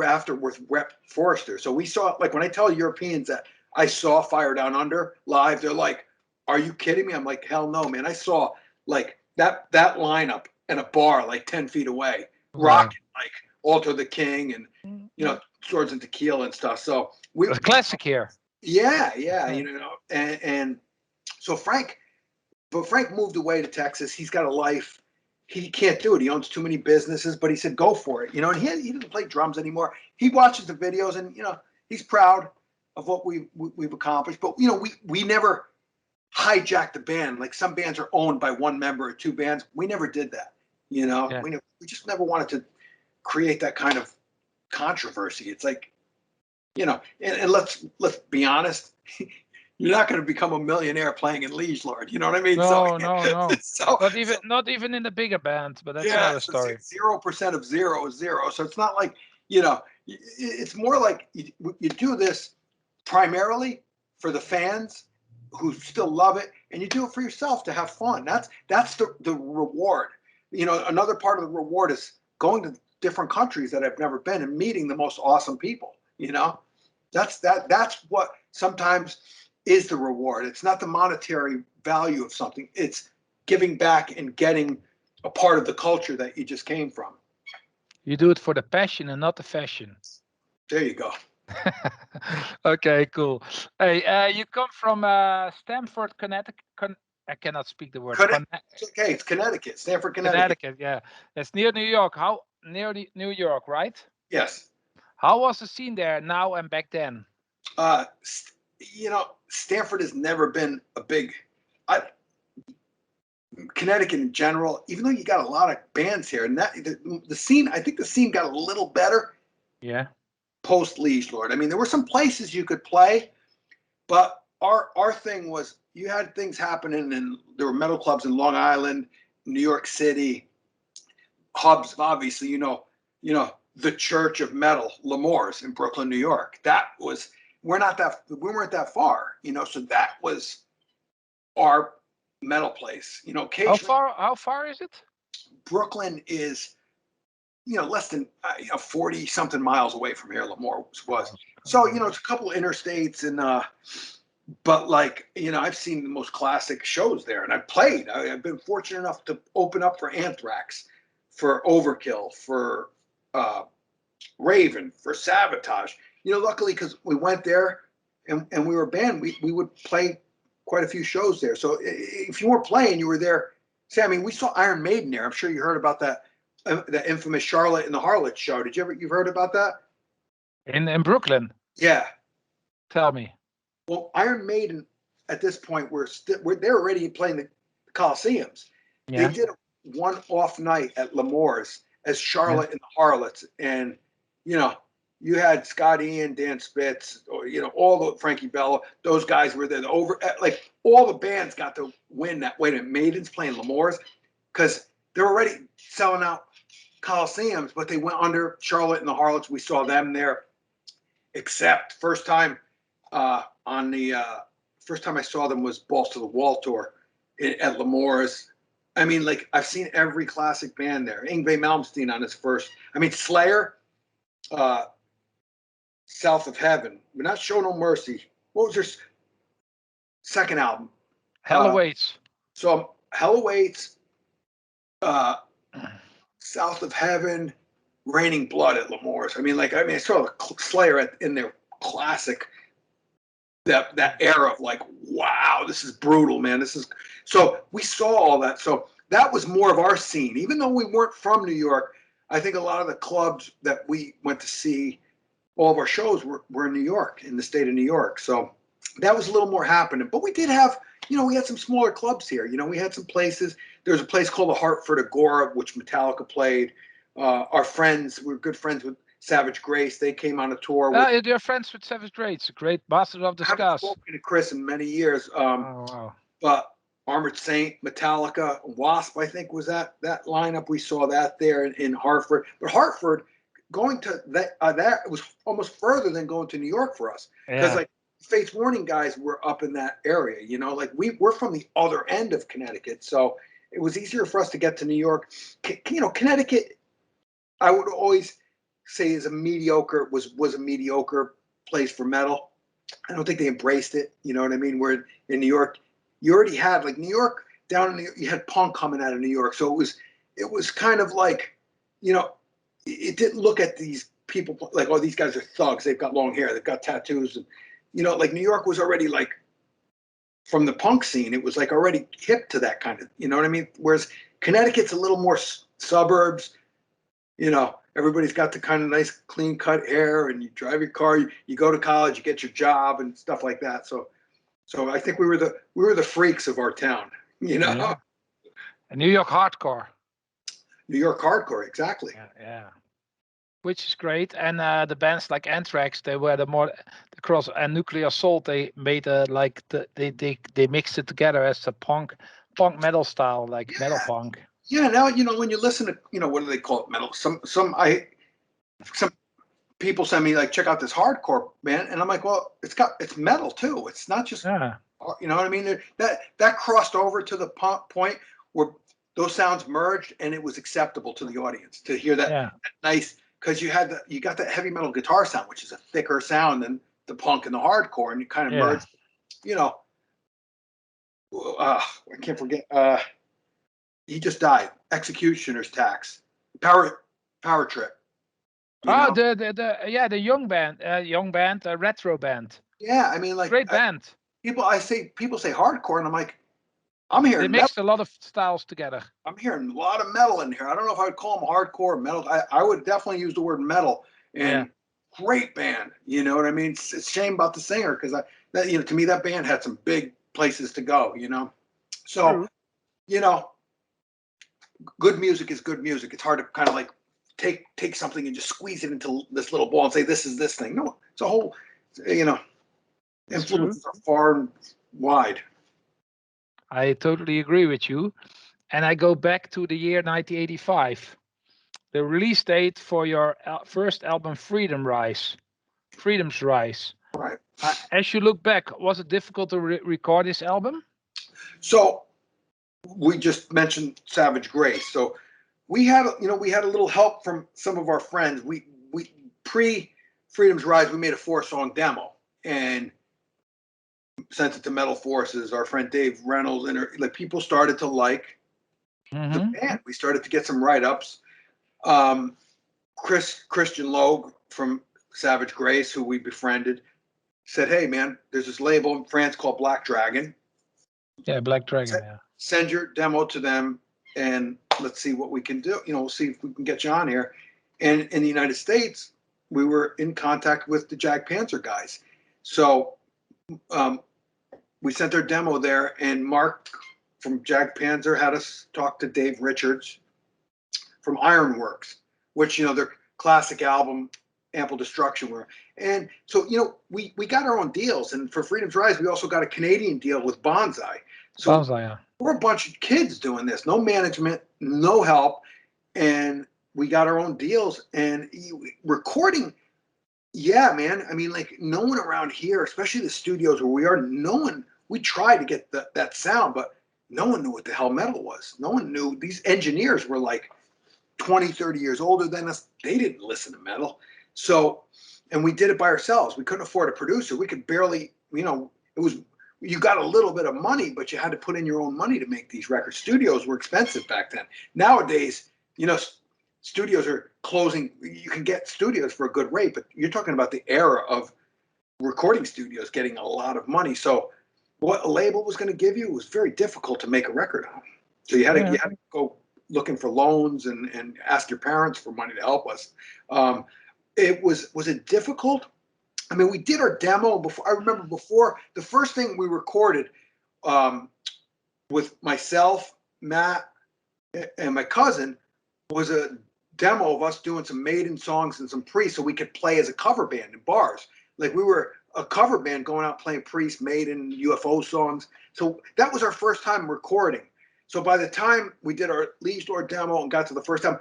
afterwards Rep Forrester. So we saw, like, when I tell Europeans that I saw Fire Down Under live, they're like, "Are you kidding me?" I'm like, "Hell no, man! I saw like that lineup in a bar like 10 feet away, rocking like Alter the King and Swords and Tequila and stuff." So a classic here. Yeah, and so Frank moved away to Texas. He's got a life. He can't do it. He owns too many businesses, but he said, "Go for it." And he doesn't play drums anymore. He watches the videos, and he's proud of what we've accomplished. But we never hijacked the band. Like some bands are owned by one member or two bands. We never did that. We just never wanted to create that kind of controversy. It's like, and let's be honest. You're not going to become a millionaire playing in Liege Lord. You know what I mean? No. So, not even in the bigger band, but that's another story. 0% of zero is zero. So it's not like, it's more like you do this primarily for the fans who still love it, and you do it for yourself to have fun. That's the reward. Another part of the reward is going to different countries that I've never been and meeting the most awesome people. That's what sometimes is the reward. It's not the monetary value of something. It's giving back and getting a part of the culture that you just came from. You do it for the passion and not the fashion. There you go. Okay, cool. Hey, you come from Stamford, Connecticut. I cannot speak the word. It's okay. It's Connecticut. Stamford, Connecticut. Yeah. It's near New York. How near New York, right? Yes. How was the scene there now and back then? Stamford has never been a big. Connecticut in general, even though you got a lot of bands here, and the scene, I think the scene got a little better. Yeah. Post Liege Lord. I mean, there were some places you could play, but our thing was you had things happening, and there were metal clubs in Long Island, New York City, hubs. Obviously, the Church of Metal, L'Amour's in Brooklyn, New York. That was we weren't that far, so that was our metal place. How far is it? Brooklyn is less than 40 something miles away from here. L'Amour's was. So it's a couple of interstates, and but like I've seen the most classic shows there, and I've played. I've been fortunate enough to open up for Anthrax, for Overkill, for Raven, for Sabotage. Luckily, because we went there and we were a band, we would play quite a few shows there. So if you weren't playing, you were there. See, I mean, we saw Iron Maiden there. I'm sure you heard about that infamous Charlotte and the Harlots show. You've heard about that? In Brooklyn? Yeah. Tell me. Well, Iron Maiden at this point they're already playing the Coliseums. Yeah. They did one off night at L'Amour's as Charlotte and the Harlots, and you had Scott Ian, Dan Spitz, or all the Frankie Bello. Those guys were there. Like all the bands got to win that. Wait a minute, Maiden's playing L'Amour's because they're already selling out Coliseums, but they went under Charlotte and the Harlots. We saw them there. Except first time first time I saw them was Balls to the Wall tour at L'Amour's. I mean, like I've seen every classic band there. Yngwie Malmsteen on his first. I mean, Slayer. South of Heaven, but not Show No Mercy. What was their second album? Hell Awaits. So Hell Awaits, South of Heaven, Raining Blood at L'Amour's. I saw Slayer in their classic, that era of like, wow, this is brutal, man. So we saw all that. So that was more of our scene. Even though we weren't from New York, I think a lot of the clubs that we went to see, all of our shows were in New York, in the state of New York. So that was a little more happening. But we did have, we had some smaller clubs here. We had some places. There's a place called the Hartford Agora, which Metallica played. Our friends, we were good friends with Savage Grace. They came on a tour with. You're friends with Savage Grace, great Masters of I haven't Discuss. spoken to Chris in many years. Oh, wow. But Armored Saint, Metallica, Wasp, I think was that lineup. We saw that there in Hartford. But Hartford, going to that was almost further than going to New York for us, because like Fates Warning guys were up in that area. Like we're from the other end of Connecticut, so it was easier for us to get to New York. Connecticut, I would always say was a mediocre place for metal. I don't think they embraced it. You know what I mean? Where in New York, you already had like New York down in New York, you had punk coming out of New York, so it was kind of like, it didn't look at these people like, oh, these guys are thugs. They've got long hair. They've got tattoos, and like New York was already like, from the punk scene, it was like already hip to that kind of, you know what I mean? Whereas Connecticut's a little more suburbs. Everybody's got the kind of nice clean cut hair, and you drive your car, you go to college, you get your job and stuff like that. So I think we were the freaks of our town, Yeah. And New York hardcore. New York hardcore, exactly. Yeah. Which is great. And the bands like Anthrax, they were the cross, and Nuclear Assault, they made they mixed it together as a punk metal style, like metal punk. Yeah, now when you listen to what do they call it, metal? Some people send me like, check out this hardcore band, and I'm like, well, it's metal too. It's not just you know what I mean. That crossed over to the point where those sounds merged, and it was acceptable to the audience to hear that nice, because you got that heavy metal guitar sound, which is a thicker sound than the punk and the hardcore, and you kind of merged. I can't forget. He just died. Executioner's Tax. Power Trip. The young band, retro band. Yeah, I mean, like, great band. People say hardcore, and I'm like, I'm hearing. They mixed a lot of styles together. I'm hearing a lot of metal in here. I don't know if I would call them hardcore or metal. I would definitely use the word metal. And great band. You know what I mean? It's a shame about the singer, because to me that band had some big places to go. So good music is good music. It's hard to kind of like take something and just squeeze it into this little ball and say this is this thing. No, it's a whole, influences are far and wide. I totally agree with you. And I go back to the year 1985, the release date for your first album, Freedom's Rise. Right. As you look back, was it difficult to record this album? So we just mentioned Savage Grace. So we had a little help from some of our friends. We pre Freedom's Rise, we made a 4-song demo and sent it to Metal Forces. Our friend Dave Reynolds, and people started to like the band. We started to get some write-ups. Christian Logue from Savage Grace, who we befriended, said, "Hey man, there's this label in France called Black Dragon. Yeah, Black Dragon. Send your demo to them, and let's see what we can do. We'll see if we can get you on here." And in the United States, we were in contact with the Jag Panzer guys. So we sent our demo there, and Mark from Jag Panzer had us talk to Dave Richards from Ironworks, which, their classic album, Ample Destruction were. And so, we got our own deals. And for Freedom's Rise, we also got a Canadian deal with Bonsai. So we're a bunch of kids doing this, no management, no help. And we got our own deals and recording. Yeah, man. I mean, like, no one around here, especially the studios where we are, we tried to get that sound, but no one knew what the hell metal was. No one knew. These engineers were like 20, 30 years older than us. They didn't listen to metal. So, and we did it by ourselves. We couldn't afford a producer. We could barely, you got a little bit of money, but you had to put in your own money to make these records. Studios were expensive back then. Nowadays, studios are closing. You can get studios for a good rate, but you're talking about the era of recording studios getting a lot of money. So what a label was going to give you was very difficult to make a record on. So you had to go looking for loans and ask your parents for money to help us. Was it difficult? I mean, we did our demo before. I remember before the first thing we recorded with myself, Matt, and my cousin was a demo of us doing some Maiden songs and some Priest, so we could play as a cover band in bars. Like we were a cover band going out playing Priest, Maiden, UFO songs. So that was our first time recording. So by the time we did our Liege Lord demo and got to the first time,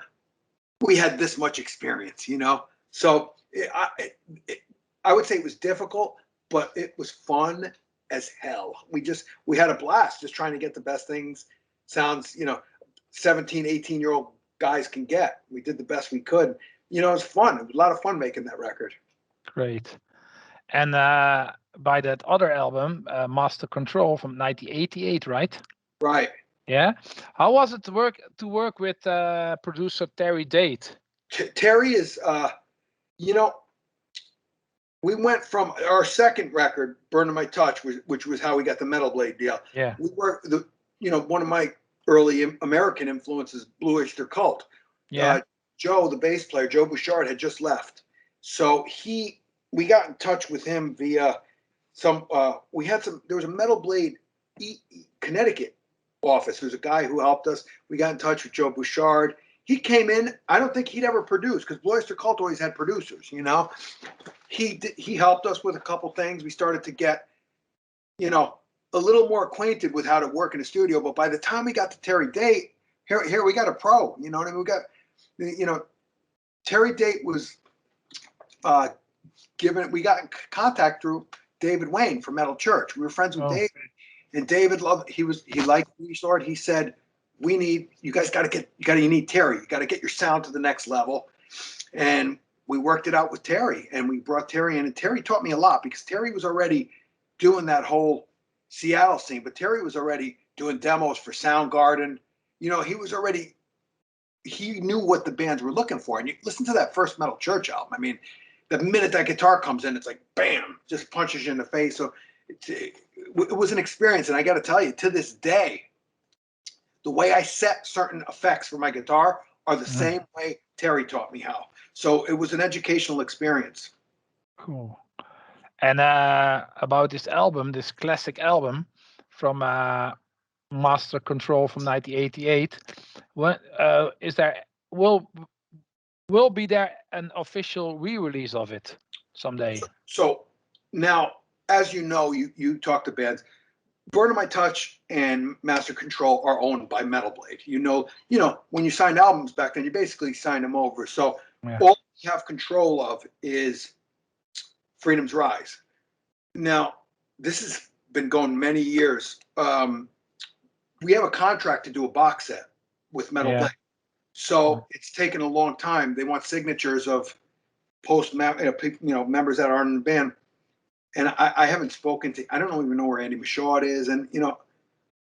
we had this much experience, you know? So I would say it was difficult, but it was fun as hell. We had a blast just trying to get the best things. Sounds, 17, 18-year-old guys can get. We did the best we could. It was fun. It was a lot of fun making that record. Great. And by that other album, Master Control from 1988, right? Right. Yeah. How was it to work with producer Terry Date? Terry is, we went from our second record, Burning My Touch, which was how we got the Metal Blade deal. Yeah. We were one of my early American influences, Blue Oyster Cult. Yeah. Joe, the bass player, Joe Bouchard, had just left. So we got in touch with him via there was a Metal Blade Connecticut office. There's a guy who helped us. We got in touch with Joe Bouchard. He came in. I don't think he'd ever produced because Blue Oyster Cult always had producers, He helped us with a couple things. We started to get, a little more acquainted with how to work in a studio. But by the time we got to Terry Date, here we got a pro. You know what I mean? We got, Terry Date was we got in contact through David Wayne from Metal Church. We were friends with David, and David he liked Liege Lord. He said, you need Terry. You got to get your sound to the next level. And we worked it out with Terry, and we brought Terry in, and Terry taught me a lot because Terry was already doing that whole Seattle scene, but Terry was already doing demos for Soundgarden. He knew what the bands were looking for. And you listen to that first Metal Church album. I mean, the minute that guitar comes in, it's like, bam, just punches you in the face. So it was an experience. And I got to tell you, to this day, the way I set certain effects for my guitar are the same way Terry taught me how. So it was an educational experience. Cool. And about this album, this classic album from Master Control from 1988, when will be there an official re-release of it someday? So now, as you know, you talk to bands. Burn My Touch and Master Control are owned by Metal Blade. When you signed albums back then, you basically signed them over. So all you have control of is Freedom's Rise. Now, this has been going many years. We have a contract to do a box set with Metal Blade. So it's taken a long time. They want signatures of members that aren't in the band. And I haven't spoken to, I don't even know where Andy Michaud is. And,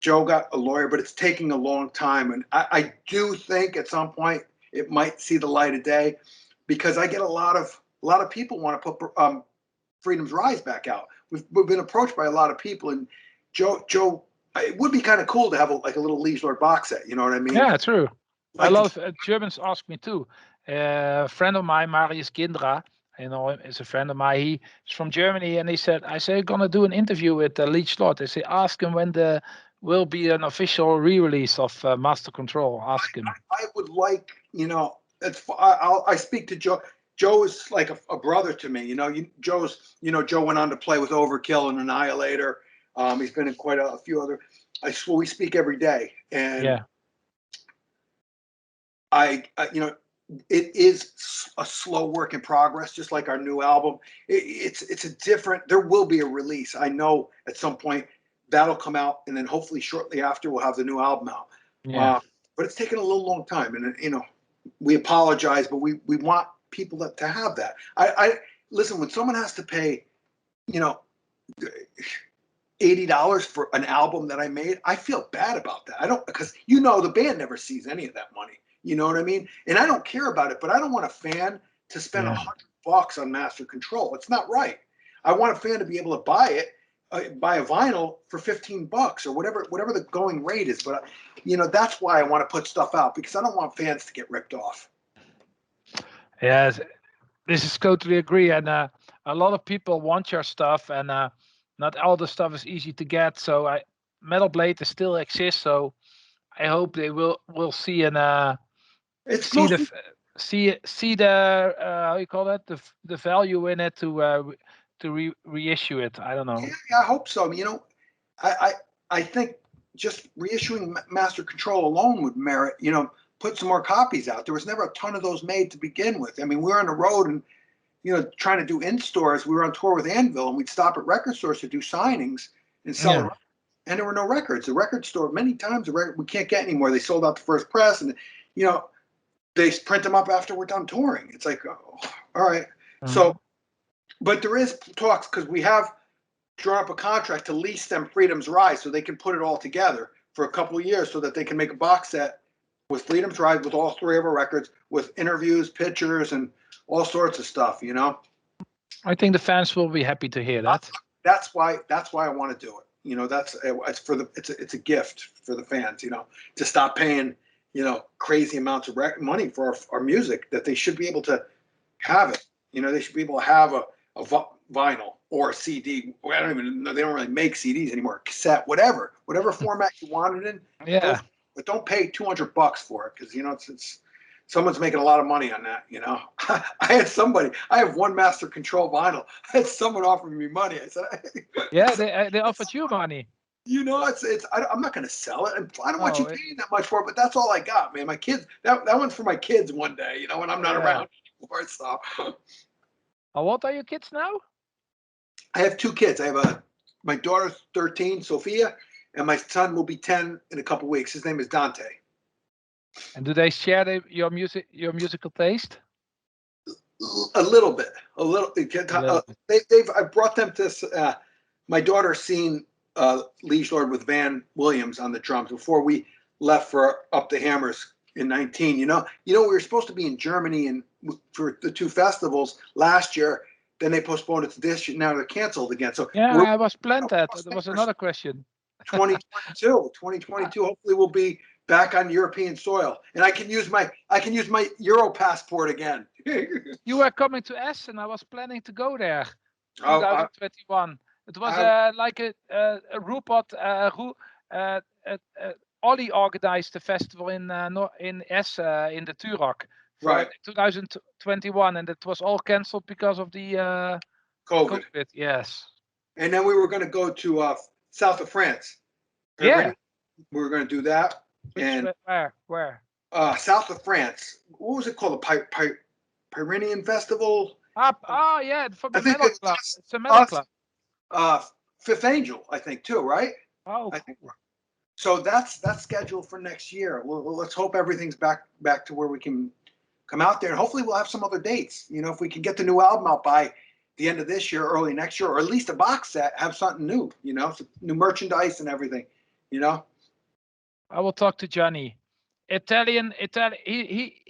Joe got a lawyer, but it's taking a long time. And I do think at some point it might see the light of day because I get a lot of people want to put Freedom's Rise back out. We've been approached by a lot of people, and Joe, it would be kind of cool to have a little Liege Lord box set. You know what I mean? Yeah, true. I love Germans ask me too. A friend of mine, Marius Kindra, is a friend of mine. He's from Germany, and he said, "I say, gonna do an interview with Liege Lord." I say, ask him when there will be an official re-release of Master Control. Ask him. I would like, I speak to Joe. Joe is like a brother to me. Joe went on to play with Overkill and Annihilator. He's been in quite a few other. We speak every day, and it is a slow work in progress, just like our new album. There will be a release. I know at some point that'll come out, and then hopefully shortly after we'll have the new album out. Yeah. But it's taken a little long time, and we apologize, but we want people to have that. I listen, when someone has to pay, $80 for an album that I made, I feel bad about that. I don't, because the band never sees any of that money. You know what I mean? And I don't care about it, but I don't want a fan to spend $100 on Master Control. It's not right. I want a fan to be able to buy it, buy a vinyl for $15 or whatever the going rate is. But that's why I want to put stuff out, because I don't want fans to get ripped off. Yes, this is totally agree. And a lot of people want your stuff, and not all the stuff is easy to get. So Metal Blade still exists. So I hope they will see and It's see the mostly, see the how you call that, the value in it to reissue it. I don't know. yeah, I hope so. I think just reissuing Master Control alone would merit, put some more copies out. There was never a ton of those made to begin with. I mean, we were on the road and, trying to do in stores. We were on tour with Anvil, and we'd stop at record stores to do signings and sell Yeah. it. And there were no records. The record store, many times, we can't get anymore. They sold out the first press, and, they print them up after we're done touring. It's like, oh, all right. So, but there is talks, because we have drawn up a contract to lease them Freedom's Rise so they can put it all together for a couple of years so that they can make a box set with Freedom's Rise with all three of our records, with interviews, pictures, and all sorts of stuff, I think the fans will be happy to hear that. That's why I want to do it. It's a gift for the fans, to stop paying, crazy amounts of money for our music, that they should be able to have it. They should be able to have a vinyl or a CD. I don't even know. They don't really make CDs anymore. Cassette, whatever format you want it in. Yeah. But don't pay $200 for it, because it's someone's making a lot of money on that. I have one Master Control vinyl. I had someone offering me money. I said, Yeah, they offered you money. I'm not going to sell it. I don't want you Oh, paying that much for it, but that's all I got, man. My kids, that one's for my kids one day, when I'm not around anymore. So, how old are your kids now? I have two kids. I have my daughter's 13, Sophia, and my son will be 10 in a couple weeks. His name is Dante. And do they share your musical taste? A little bit. I brought them to. My daughter's seen Liege Lord with Van Williams on the drums before we left for Up the Hammers in 19. We were supposed to be in Germany and for the two festivals last year. Then they postponed it to this year. Now they're canceled again. So Yeah, I was planned that. There was another question. 2022. Hopefully, we'll be back on European soil, and I can use my Euro passport again. You were coming to Essen. I was planning to go there. Oh, 2021. It was like a Rupert Ollie organized the festival in Essen in the Turok for right. 2021, and it was all cancelled because of the COVID. Yes. And then we were going to go to south of France. Yeah. We were going to do that. Where? South of France. What was it called? The Pyrenean Festival? Yeah, from the metal club. It's a metal club. Fifth Angel, I think, too, right? Oh, I think. So that's scheduled for next year. Let's hope everything's back to where we can come out there, and hopefully we'll have some other dates. If we can get the new album out by the end of this year, early next year, or at least a box set, have something new, some new merchandise and everything, I will talk to Johnny. Italian. He.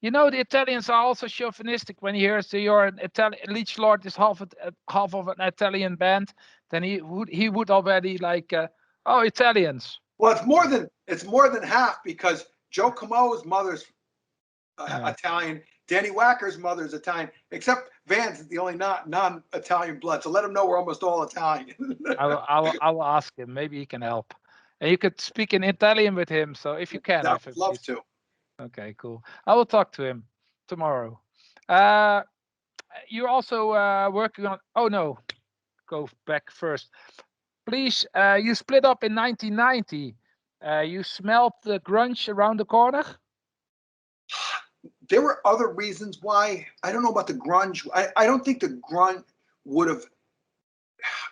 The Italians are also chauvinistic. When he hears you're an Italian, Liege Lord is half of an Italian band, then he would already like, Italians. Well, it's more than half, because Joe Como's mother's Italian, Danny Wacker's mother's Italian, except Van's the only non-Italian blood. So let him know we're almost all Italian. I will ask him. Maybe he can help. And you could speak in Italian with him. So if you can, I would love to. Okay, cool. I will talk to him tomorrow. You're also working on. Oh no, go back first, please. You split up in 1990. You smelled the grunge around the corner. There were other reasons why. I don't know about the grunge. I don't think the grunge would have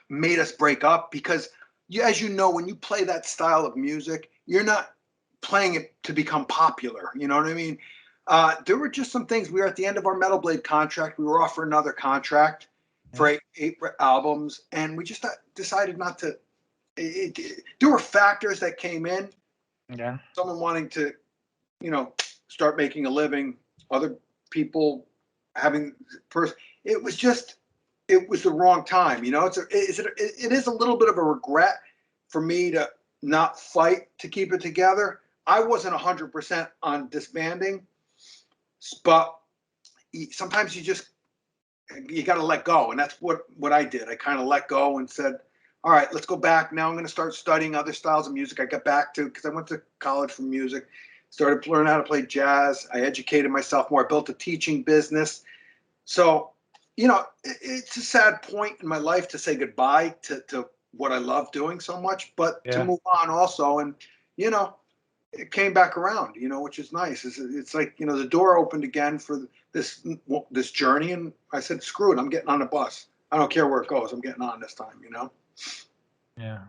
made us break up, because as you know, when you play that style of music, you're not playing it to become popular. You know what I mean? There were just some things. We were at the end of our Metal Blade contract. We were offered another contract for eight albums, and we just decided not to. There were factors that came in. Yeah. Someone wanting to, start making a living. Other people having It was just it was the wrong time. You know, it is a little bit of a regret for me to not fight to keep it together. I wasn't 100% on disbanding, but sometimes you got to let go, and that's what I did. I kind of let go and said, all right, let's go back. Now I'm going to start studying other styles of music. I got back to, because I went to college for music, started to learn how to play jazz. I educated myself more. I built a teaching business. So, you know, it's a sad point in my life to say goodbye to what I love doing so much, but to move on also. And, you know, it came back around, you know, which is nice. It's like, you know, the door opened again for this journey. And I said, screw it, I'm getting on a bus. I don't care where it goes. I'm getting on this time, you know? Yeah.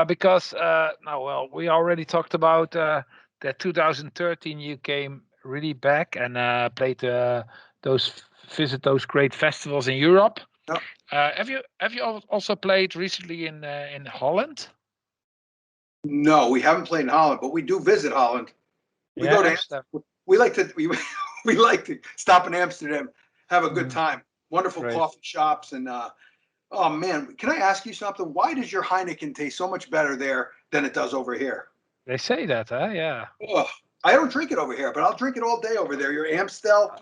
Because now, well, we already talked about that 2013 you came really back and visit those great festivals in Europe. Yep. Have you also played recently in Holland? No, we haven't played in Holland, but we do visit Holland. We go to Amsterdam. we like to stop in Amsterdam, have a good time. Wonderful coffee shops and oh man, can I ask you something? Why does your Heineken taste so much better there than it does over here? They say that, huh? Yeah. Ugh, I don't drink it over here, but I'll drink it all day over there. Your Amstel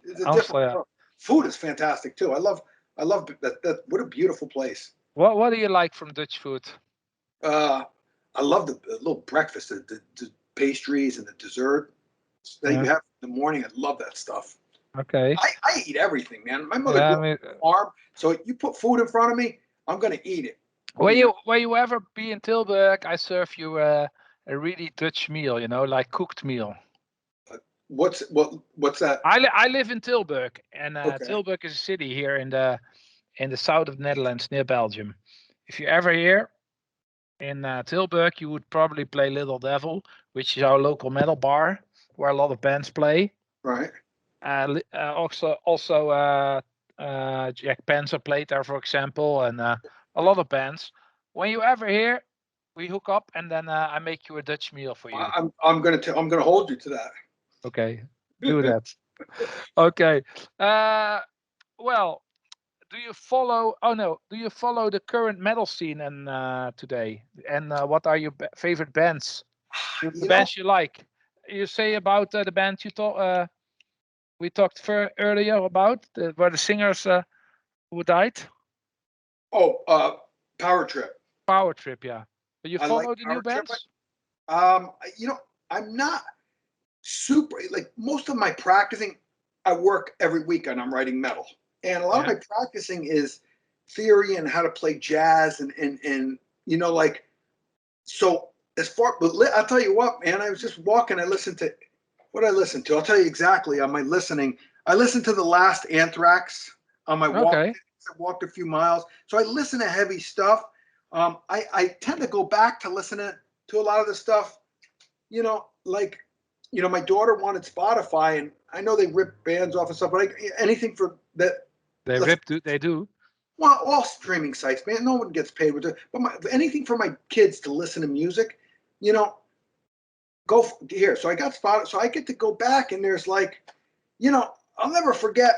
is a different world. Food is fantastic too. I love that. What a beautiful place. What do you like from Dutch food? I love the little breakfast, the pastries and the dessert that you have in the morning. I love that stuff. Okay. I eat everything, man. My mother grew up on a farm, so you put food in front of me, I'm gonna eat it. Will you ever be in Tilburg? I serve you a really Dutch meal, you know, like cooked meal. What's that? I live in Tilburg, and Tilburg is a city here in the south of the Netherlands, near Belgium. If you're ever here in Tilburg, you would probably play Little Devil, which is our local metal bar where a lot of bands play. Right. Also, Jack Panzer played there, for example, and a lot of bands. When you ever here, we hook up, and then I make you a Dutch meal for you. I'm gonna hold you to that. Okay, do that. Okay. Well, do you follow? Oh no, do you follow the current metal scene and today? And what are your favorite bands? The bands you like? You say about the band you thought. We talked earlier about where the singers who died. Oh, Power Trip. Power Trip, yeah. But you follow like the new bands? You know, I'm not super like most of my practicing. I work every week and I'm writing metal, and a lot of my practicing is theory and how to play jazz and you know, like, so as far, but I'll tell you what, man, I was just walking. I listened to what I listened to. I'll tell you exactly on my listening. I listened to the last Anthrax on my walk. I walked a few miles, so I listen to heavy stuff. I tend to go back to listening to a lot of the stuff, you know, like, you know, my daughter wanted Spotify, and I know they rip bands off and stuff, but anything for that. They do. Well, all streaming sites, man. No one gets paid with it. But anything for my kids to listen to music, you know, go here. So I got Spotify, so I get to go back, and there's like, you know, I'll never forget.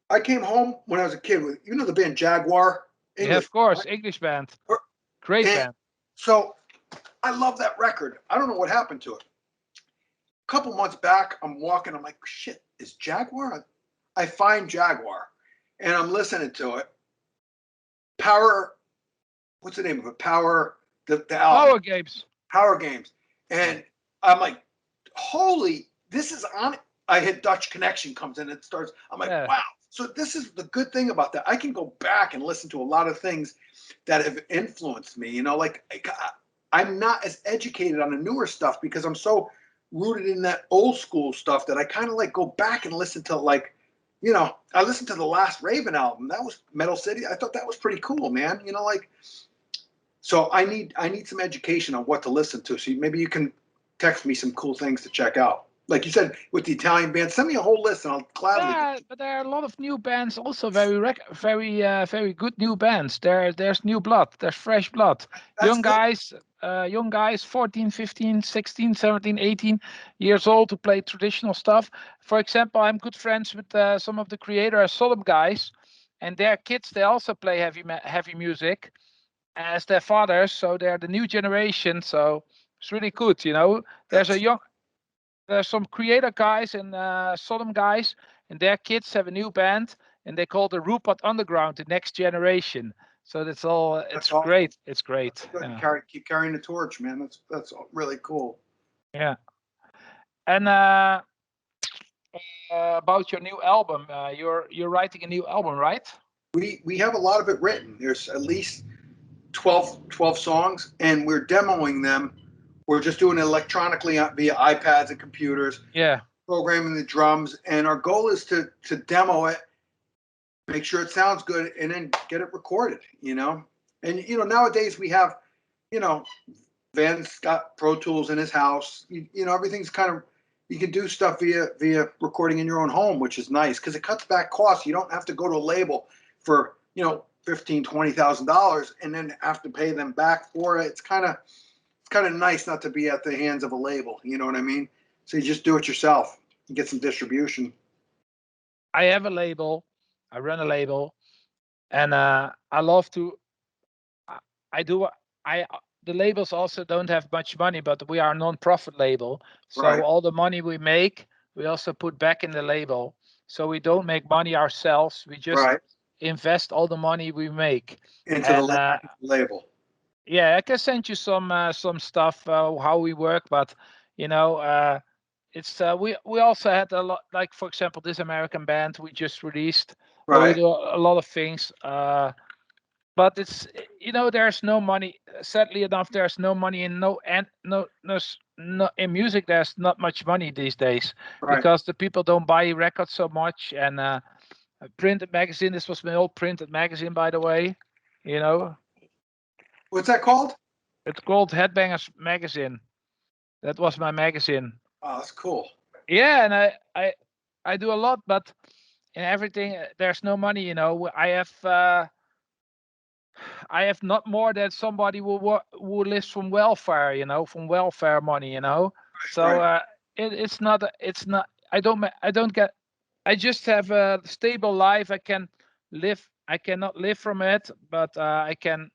I came home when I was a kid with, you know, the band Jaguar. English, yeah, of course, right? English band. Great band. So I love that record. I don't know what happened to it. A couple months back, I'm walking. I'm like, shit, is Jaguar? I find Jaguar, and I'm listening to it. Power, what's the name of it? Power, the album. Power Games. Power Games. And I'm like, holy, this is on it. I hit Dutch Connection comes in, it starts. I'm like, wow. So this is the good thing about that. I can go back and listen to a lot of things that have influenced me. You know, like I'm not as educated on the newer stuff because I'm so rooted in that old school stuff that I kind of like go back and listen to, like, you know, I listened to the last Raven album. That was Metal City. I thought that was pretty cool, man. You know, like, so I need some education on what to listen to. So maybe you can text me some cool things to check out. like you said with the Italian band. Send me a whole list, and I'll gladly. Yeah, but there are a lot of new bands also, very good new bands. There's new blood, there's fresh blood. That's good. Young guys 14, 15, 16, 17, 18 years old who play traditional stuff. For example, I'm good friends with some of the Creator Sodom guys, and their kids, they also play heavy music as their fathers, so they're the new generation, so it's really good, you know. That's There's some Creator guys and Sodom guys, and their kids have a new band, and they call the Rupert Underground, the next generation. So it's awesome. great. It's great. Good. Yeah. Keep carrying the torch, man. That's really cool. Yeah. And about your new album, you're writing a new album, right? We have a lot of it written. There's at least 12 songs, and we're demoing them. We're just doing it electronically via iPads and computers, Yeah. programming the drums, and our goal is to demo it, make sure it sounds good, and then get it recorded. And nowadays we have, you know, Van's got Pro Tools in his house. Everything's kind of, you can do stuff via recording in your own home, which is nice because it cuts back costs. You don't have to go to a label for $15,000-$20,000 and then have to pay them back for it. It's kind of nice not to be at the hands of a label. You know what I mean? So you just do it yourself and get some distribution. I have a label. I run a label, and I love to. I do. I The labels also don't have much money, but we are a non-profit label, so Right. all the money we make, we also put back in the label. So we don't make money ourselves. We just Right. invest all the money we make. Into And the label. yeah, I can send you some stuff how we work, but it's we also had a lot, like for example this American band we just released, where we Right. do a lot of things. But it's there's no money. Sadly enough, there's no money in no in music. There's not much money these days Right. because the people don't buy records so much. And a printed magazine. This was my old printed magazine, by the way. What's that called? It's called Headbangers magazine. That was my magazine. Oh, that's cool. Yeah, and I do a lot, but in everything there's no money. I have not more than somebody who lives from welfare, from welfare money, So Right. it's not. It's not. I don't get. I just have a stable life. I can live. I cannot live from it, but I can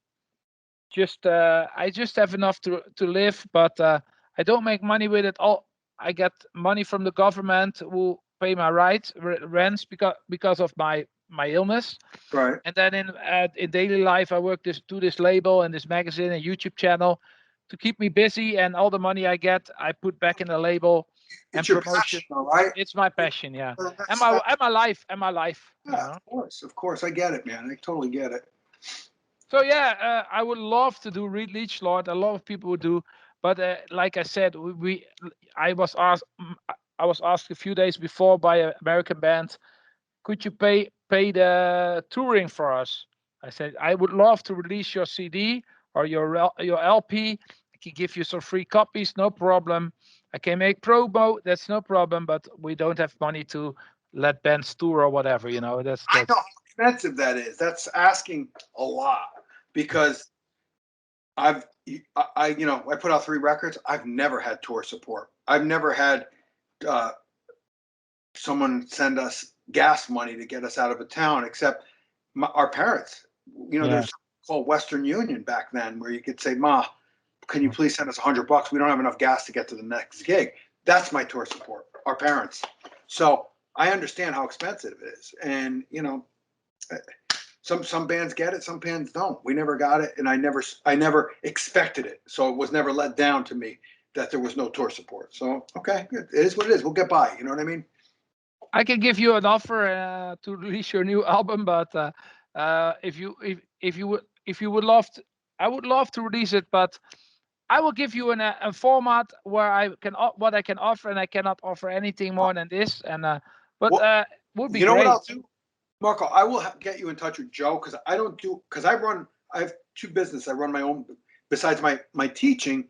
just. I just have enough to live, but I don't make money with it. All I get money from the government who pay my rents because of my illness. Right. And then in daily life, I work do this label and this magazine and YouTube channel to keep me busy. And all the money I get, I put back in the label and It's your promotion. passion, all right? It's my passion, yeah. And That's, my life, and my life. yeah, of course. I get it, man. I totally get it. So yeah, I would love to do Liege Lord. A lot of people would do, but like I said, I was asked a few days before by an American band, could you pay the touring for us? I said, I would love to release your CD or your LP. I can give you some free copies, no problem. I can make promo, that's no problem, but we don't have money to let bands tour or whatever, That's I know how expensive that is. That's asking a lot because I've I put out 3 records. I've never had tour support. I've never had uh, someone send us gas money to get us out of a town, except our parents. yeah. There's something called Western Union back then, where you could say, "Ma, can you please send us $100? We don't have enough gas to get to the next gig." That's my tour support. Our parents. So I understand how expensive it is, and some bands get it, some bands don't. We never got it, and I never expected it, so it was never let down to me that there was no tour support. So okay, good. It is what it is. We'll get by. You know what I mean? I can give you an offer to release your new album, but if you would love to, I would love to release it, but I will give you a format where what I can offer, and I cannot offer anything more than this. And but Well, would be you know what great. I'll do, Marco? I will get you in touch with Joe because I have 2 businesses. I run my own besides my teaching.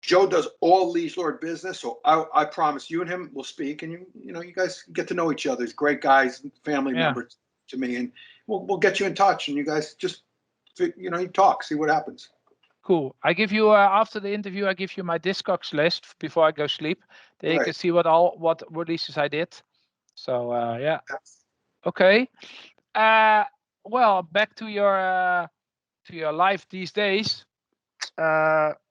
Joe does all Liege Lord business, so I promise you and him will speak, and you guys get to know each other. He's great guys, family members to me, and we'll get you in touch, and you guys just you talk, see what happens. Cool. I give you after the interview, I give you my Discogs list before I go sleep. Then you can see what releases I did. So yeah. Okay. Well, back to your life these days.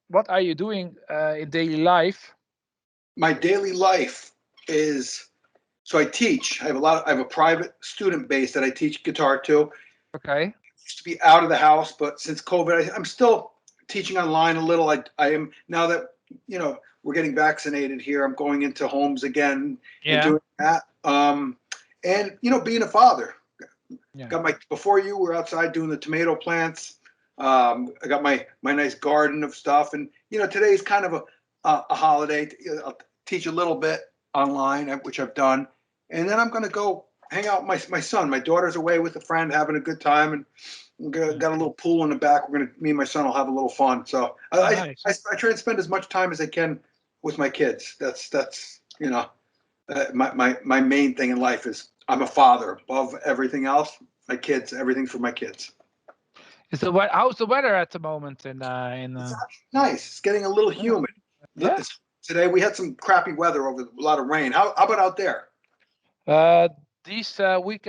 What are you doing in daily life? My daily life is, so I teach. I have a private student base that I teach guitar to. Okay. I used to be out of the house, but since COVID, I'm still teaching online a little. I am, now that we're getting vaccinated here, I'm going into homes again and doing that. And being a father. Got before you were outside doing the tomato plants. I got my nice garden of stuff, and today's kind of a holiday. I'll teach a little bit online, which I've done, and then I'm going to go hang out with my son. My daughter's away with a friend, having a good time, and got a little pool in the back. Me and my son will have a little fun. So I try and spend as much time as I can with my kids. That's my main thing in life is I'm a father above everything else. My kids, everything's for my kids. How's the weather at the moment in It's actually nice. It's getting a little humid. Today we had some crappy weather over a lot of rain. How about out there? This week,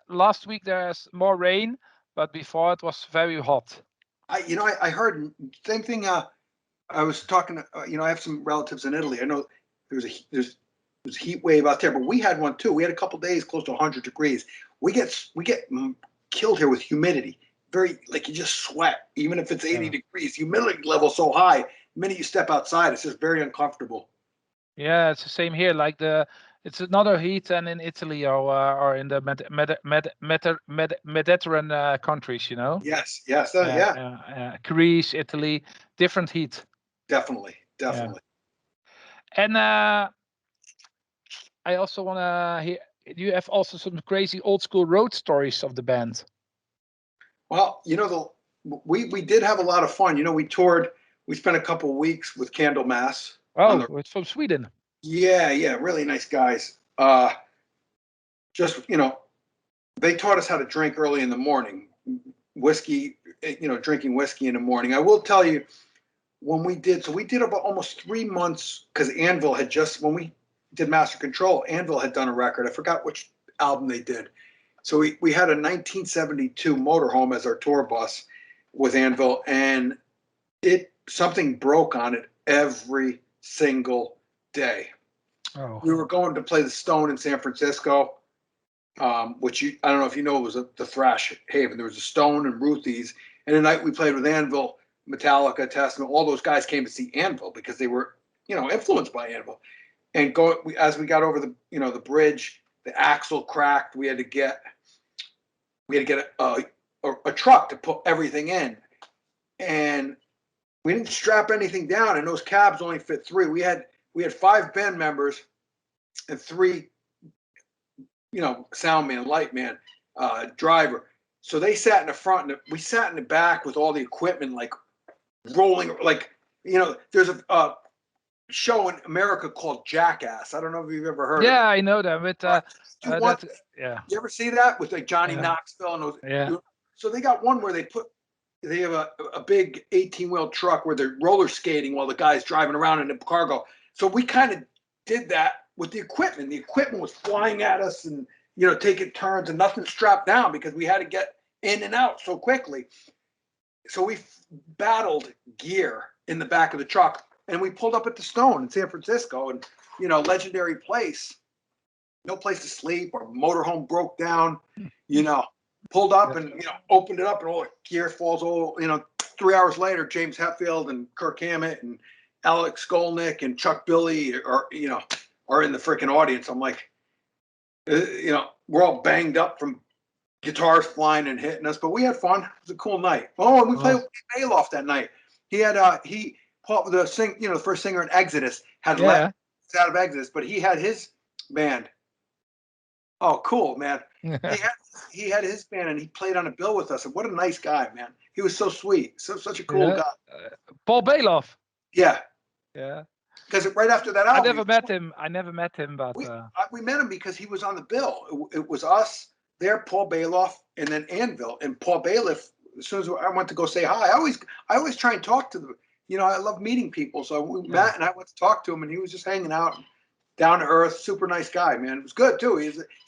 last week there's more rain, but before it was very hot. I heard same thing. I was talking. I have some relatives in Italy. I know there's a heat wave out there, but we had one too. We had a couple days close to 100 degrees. We get killed here with humidity. Very, like, you just sweat, even if it's 80 degrees. Humidity level so high. The minute you step outside, it's just very uncomfortable. Yeah, it's the same here. Like it's another heat than in Italy or in the Mediterranean countries. Yes, Greece, Italy, different heat. Definitely. Yeah. And I also want to hear. You have also some crazy old school road stories of the band. Well, we did have a lot of fun. We toured. We spent a couple of weeks with Candlemass. Oh, it's from Sweden. Yeah, really nice guys. Just they taught us how to drink early in the morning. Whiskey, drinking whiskey in the morning. I will tell you, when we did about almost 3 months, because Anvil had when we did Master Control, Anvil had done a record. I forgot which album they did. So we had a 1972 motorhome as our tour bus with Anvil, and something broke on it every single day. Oh. We were going to play the Stone in San Francisco, which I don't know if you know, was the thrash haven. There was a Stone and Ruthie's, and the night we played with Anvil, Metallica, Testament, all those guys came to see Anvil because they were influenced by Anvil. And as we got over the bridge, the axle cracked. We had to get a truck to put everything in, and we didn't strap anything down. And those cabs only fit 3. We had 5 band members and 3, sound man, light man, driver. So they sat in the front, and we sat in the back with all the equipment, like rolling, like there's a show in America called Jackass. I don't know if you've ever heard of it. Yeah, I know that. But you ever see that with like Johnny Knoxville and those? Yeah. So they got one where they have a big 18-wheel truck where they're roller skating while the guy's driving around in the cargo. So we kind of did that with the equipment. The equipment was flying at us and taking turns, and nothing strapped down because we had to get in and out so quickly. So we battled gear in the back of the truck. And we pulled up at the Stone in San Francisco, and legendary place, no place to sleep. Our motorhome broke down, pulled up and opened it up, and all the gear falls. 3 hours later, James Hetfield and Kirk Hammett and Alex Skolnick and Chuck Billy are in the freaking audience. I'm like, we're all banged up from guitars flying and hitting us, but we had fun. It was a cool night. Oh, and we played with Bailoff that night. He had Paul, the first singer in Exodus, had left out of Exodus, but he had his band. Oh, cool, man. he had his band, and he played on a bill with us. And what a nice guy, man. He was so sweet. Such a cool guy. Paul Bailoff. Yeah. Yeah. Because right after that I album, never met him. I never met him, but we met him because he was on the bill. It was us there, Paul Bailoff, and then Anvil. And Paul Bailoff, as soon as I went to go say hi, I always try and talk to them. You know, I love meeting people. So Matt and I went to talk to him, and he was just hanging out, down to earth, super nice guy, man. It was good too.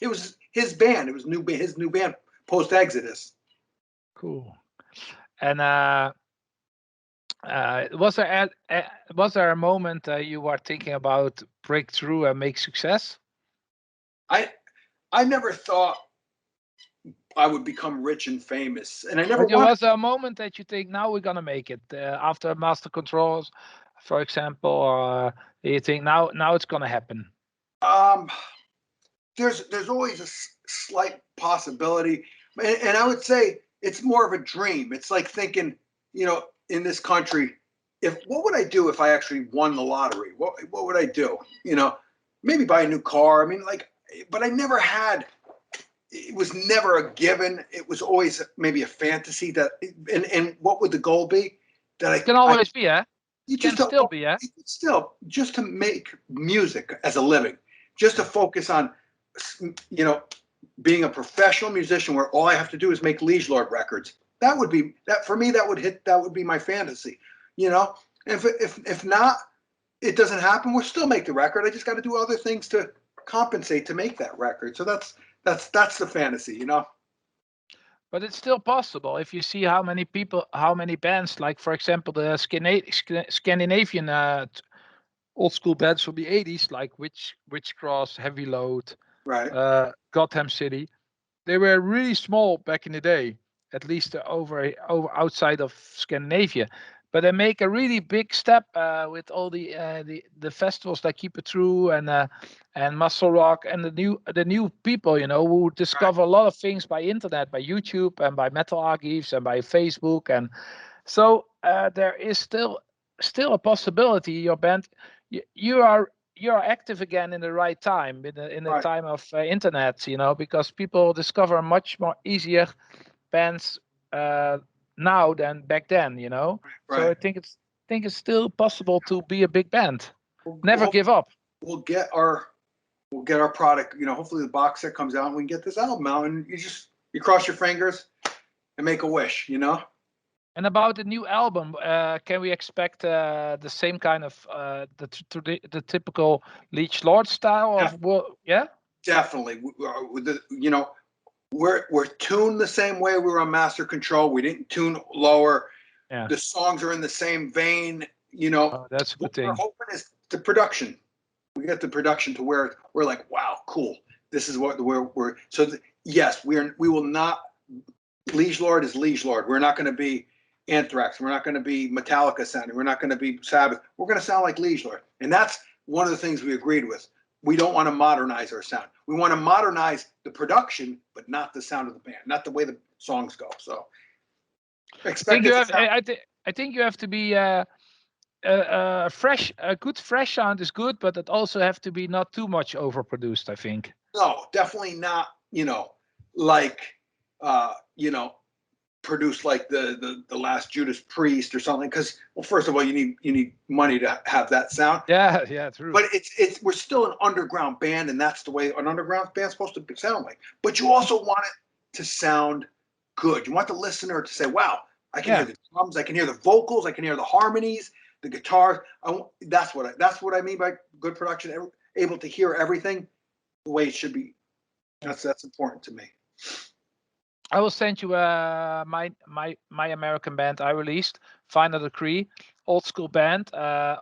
It was his band. It was his new band, Post Exodus. cool. And was there a moment you were thinking about breakthrough and make success? I never thought I would become rich and famous, and I never But there wanted. was a moment that you think, now we're gonna make it after Master Controls, for example, or you think now it's gonna happen. Um, there's always a slight possibility, and I would say it's more of a dream. It's like thinking, you know, in this country, what would I do if I actually won the lottery? What would I do? You know, maybe buy a new car. I mean, like, but I never had. It was never a given. It was always maybe a fantasy that, and what would the goal be? That Can always be, eh? you Can just don't, still be, eh? still just to make music as a living, just to focus on, you know, being a professional musician where all I have to do is make Liege Lord records. That would be that for me. That would be my fantasy, you know. And if not, it doesn't happen. We'll still make the record. I just got to do other things to compensate to make that record. So that's the fantasy, you know. But it's still possible if you see how many people, how many bands, like for example the Scandinavian old school bands from the 80s, like Witchcross, Heavy Load, Right. Gotham City. They were really small back in the day, at least over outside of Scandinavia. But they make a really big step with all the festivals that keep it true, and Muscle Rock, and the new people, you know, who Right. discover a lot of things by internet, by YouTube, and by Metal Archives, and by Facebook. And so there is still a possibility your band, you're active again in the right time, in the Right. time of internet, you know, because people discover much more easier bands now than back then, you know. So Right. I think it's still possible to be a big band. Never We'll, give up. we'll get our we'll get our product. You know, hopefully the box set comes out and we can get this album out. And you cross your fingers and make a wish. You know. And about the new album, can we expect the same kind of the typical Liege Lord style of yeah? Definitely. You know, we're tuned the same way we were on Master Control. We didn't tune lower. Yeah. The songs are in the same vein. You know, Oh, that's a good what we're thing. hoping is the production. We get the production to where we're like, wow, cool. This is what we're. So yes, we will not. Liege Lord is Liege Lord. We're not going to be Anthrax. We're not going to be Metallica sounding. We're not going to be Sabbath. We're going to sound like Liege Lord, and that's one of the things we agreed with. We don't want to modernize our sound. We want to modernize the production, but not the sound of the band, not the way the songs go. So I expect think it you to have. sound. I think you have to be fresh. A good fresh sound is good, but it also have to be not too much overproduced, I think. No, definitely not. You know, like you know, produced like the last Judas Priest or something. Because well, first of all, you need money to have that sound. Yeah, yeah, true. But it's we're still an underground band, and that's the way an underground band's supposed to sound like. But you also want it to sound good. You want the listener to say, "Wow, I can hear Yeah. the drums, I can hear the vocals, I can hear the harmonies, the guitars." That's what I mean by good production. Able to hear everything the way it should be. That's important to me. I will send you my American band I released, Final Decree, old school band,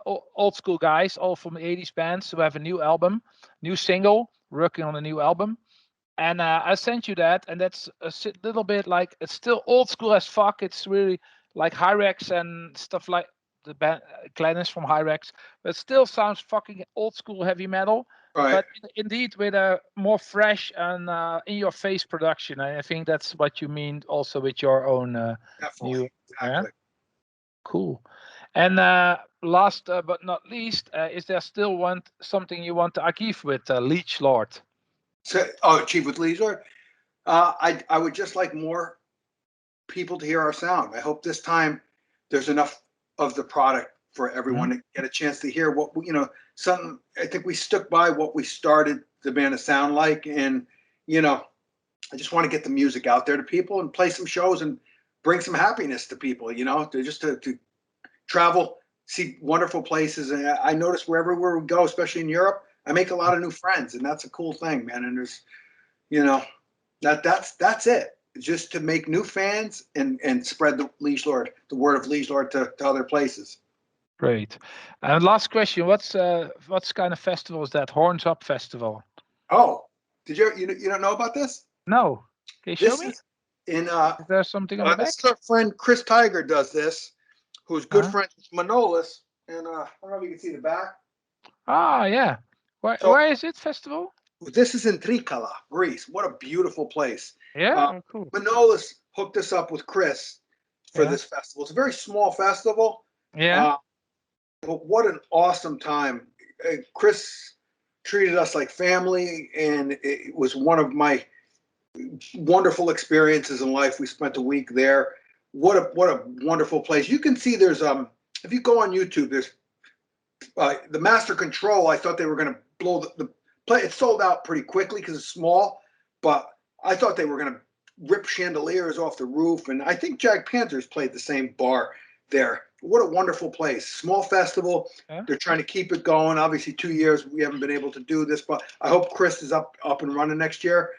old school guys, all from the 80s bands who have a new album, new single, working on a new album. And I sent you that, and that's a little bit like, it's still old school as fuck. It's really like Hyrex and stuff, like the band Glennis from Hyrex, but it still sounds fucking old school heavy metal. Right. But indeed with a more fresh and in your face production. And I think that's what you mean also with your own Definitely. new. Yeah, Exactly. cool. And last but not least, is there still something you want to achieve with Liege Lord? So, Chief with Leisure. I would just like more people to hear our sound. I hope this time there's enough of the product for everyone to get a chance to hear what, something. I think we stuck by what we started the band to sound like. And, I just want to get the music out there to people and play some shows and bring some happiness to people, to travel, see wonderful places. And I notice wherever we go, especially in Europe, I make a lot of new friends, and that's a cool thing, man. And there's, that's it. Just to make new fans and spread the word of Liege Lord to other places. Great. And last question: what's kind of festival is that? Horns Up Festival. Oh, did you don't know about this? No. Can you show me? Is in Is there something on the back? Our friend Chris Tiger does this, who's good friends with Manolis, and I don't know if you can see the back. Ah, yeah. Where is it festival? This is in Trikala, Greece. What a beautiful place. Yeah, cool. Manolis hooked us up with Chris for this festival. It's a very small festival. Yeah. But what an awesome time. Chris treated us like family, and it was one of my wonderful experiences in life. We spent a week there. What a wonderful place. You can see there's if you go on YouTube, there's the Master Control. I thought they were going to blow the play. It sold out pretty quickly because it's small, but I thought they were going to rip chandeliers off the roof. And I think Jag Panthers played the same bar there. What a wonderful place. Small festival. Yeah. They're trying to keep it going. Obviously 2 years we haven't been able to do this, but I hope Chris is up and running next year.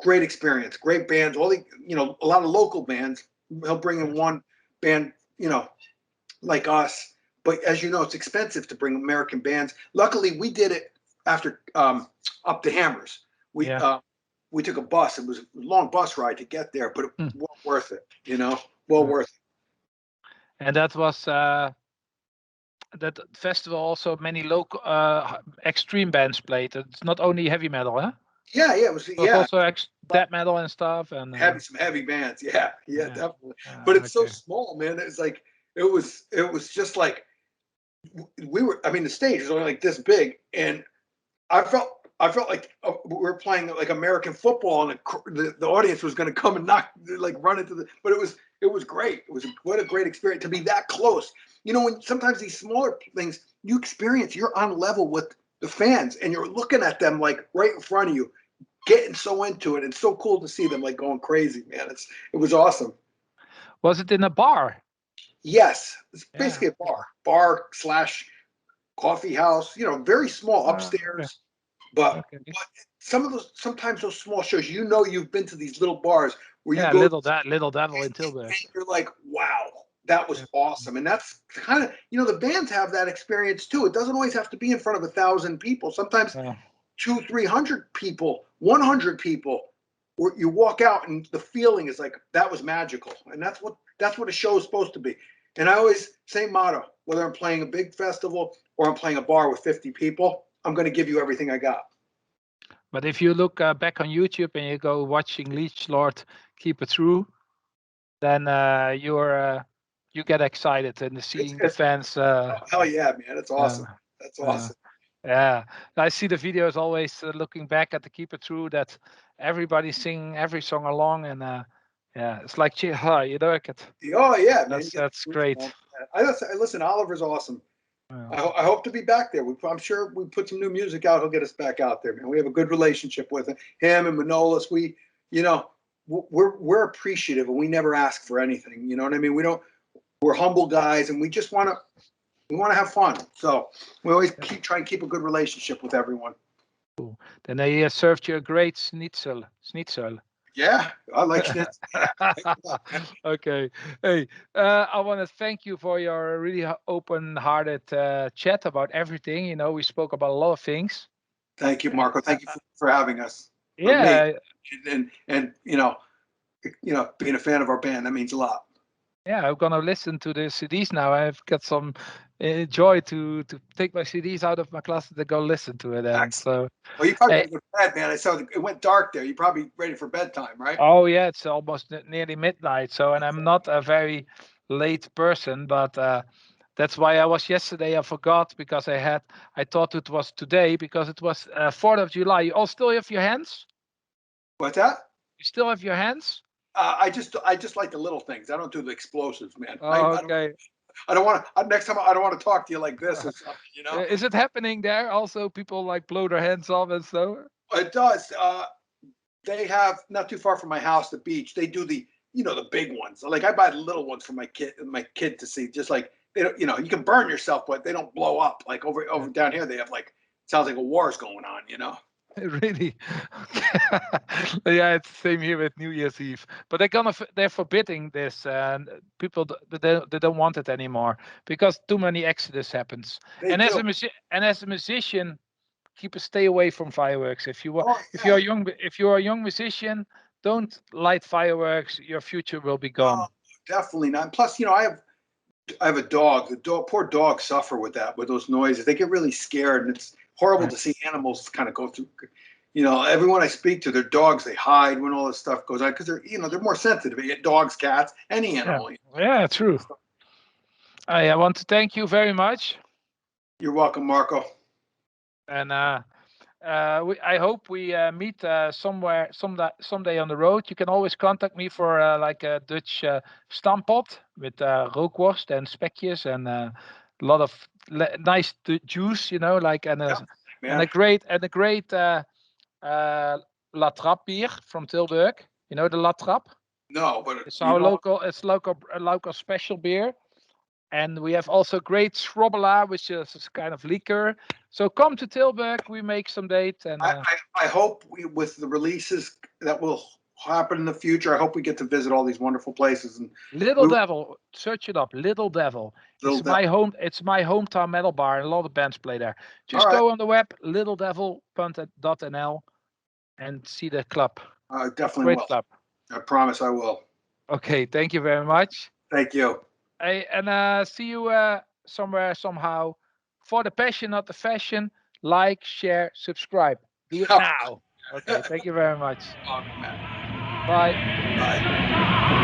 Great experience, great bands, all the, a lot of local bands. He'll bring in one band, like us, but as you know, it's expensive to bring American bands. Luckily we did it after Up the Hammers. We took a bus. It was a long bus ride to get there, but it was well worth it, worth it. And that was that festival also many local extreme bands played. It's not only heavy metal, huh? Yeah, it was also death metal and stuff, and some heavy bands. Yeah, definitely. But it's so small, man. It's like it was just like we were. I mean, the stage was only like this big, and I felt like we were playing like American football, and the audience was going to come and run into the. But it was great. What a great experience to be that close. When sometimes these smaller things you experience, you're on level with the fans, and you're looking at them like right in front of you, getting so into it. It's so cool to see them like going crazy, man. It was awesome. Was it in a bar? Yes, it's basically a bar / coffee house. Very small upstairs, but sometimes those small shows, you've been to these little bars where you go little devil in Tilburg. And you're like, wow, that was awesome. And that's kind of, the bands have that experience too. It doesn't always have to be in front of 1,000 people. Sometimes 200-300 people, 100 people, where you walk out and the feeling is like, that was magical. And that's what a show is supposed to be. And I always say motto, whether I'm playing a big festival or I'm playing a bar with 50 people, I'm going to give you everything I got. But if you look back on YouTube and you go watching Liege Lord Keep It True, then you get excited and seeing the fans. Hell yeah, man! It's awesome. That's awesome. Yeah, I see the videos always looking back at the Keep It True that everybody sing every song along, and it's like you know it. Oh yeah, man. That's great. Listen, Oliver's awesome. I hope to be back there. I'm sure we put some new music out. He'll get us back out there, man. We have a good relationship with him and Manolis. We're appreciative, and we never ask for anything. You know what I mean? We're humble guys, and we just want to have fun. So we always try and keep a good relationship with everyone. Cool. Then they served you a great schnitzel. Yeah, I like schnitzel. Okay. Hey, I want to thank you for your really open-hearted chat about everything. We spoke about a lot of things. Thank you, Marco. Thank you for having us. Yeah. And being a fan of our band, that means a lot. Yeah, I'm gonna listen to the CDs now. I've got some joy to take my CDs out of my closet and go listen to it. And so, well, you probably go to bed, man. I saw it went dark there. You're probably ready for bedtime, right? Oh yeah, it's almost nearly midnight. So, and I'm not a very late person, but that's why I was yesterday. I forgot because I thought it was today because it was 4th of July. You all still have your hands? What's that? You still have your hands? I just like the little things. I don't do the explosives, man. Oh, okay. I don't want to. Next time, I don't want to talk to you like this or something. You know. Is it happening there also? People like blow their hands off and stuff. It does. They have not too far from my house, the beach. They do the the big ones. Like I buy the little ones for my kid to see. Just like they don't, you can burn yourself, but they don't blow up. Like over down here, they have like sounds like a war's going on. Really? Yeah, it's the same here with New Year's Eve. But they're forbidding this, and people they don't want it anymore because too many accidents happens. They And do. as a musician, stay away from fireworks. If you Oh, if yeah. you're a young musician, don't light fireworks. Your future will be gone. Oh, definitely not. Plus, I have a dog. Poor dogs suffer with those noises. They get really scared, and it's horrible to see animals kind of go through. Everyone I speak to, their dogs, they hide when all this stuff goes on because they're more sensitive. Dogs, cats, any animal. Yeah, true. I want to thank you very much. You're welcome, Marco. And I hope we meet somewhere someday on the road. You can always contact me for like a Dutch stampot with rookworst and spekjes and a lot of nice juice, like and a great La Trappe beer from Tilburg. You know the La Trappe? No, but it's our local special beer. And we have also great Schrobbela, which is a kind of liquor. So come to Tilburg. We make some date. And I hope with the releases that will happen in the future, I hope we get to visit all these wonderful places. And Little Devil, search it up. Little Devil. It's my hometown metal bar, and a lot of bands play there. Just go on the web, littledevil.nl, and see the club. I definitely Great will. club. I promise I will. Okay, thank you very much. Thank you. Hey, and see you somewhere, somehow. For the passion, not the fashion, like, share, subscribe. Do it now. Okay, thank you very much. Welcome, man. Bye. Bye.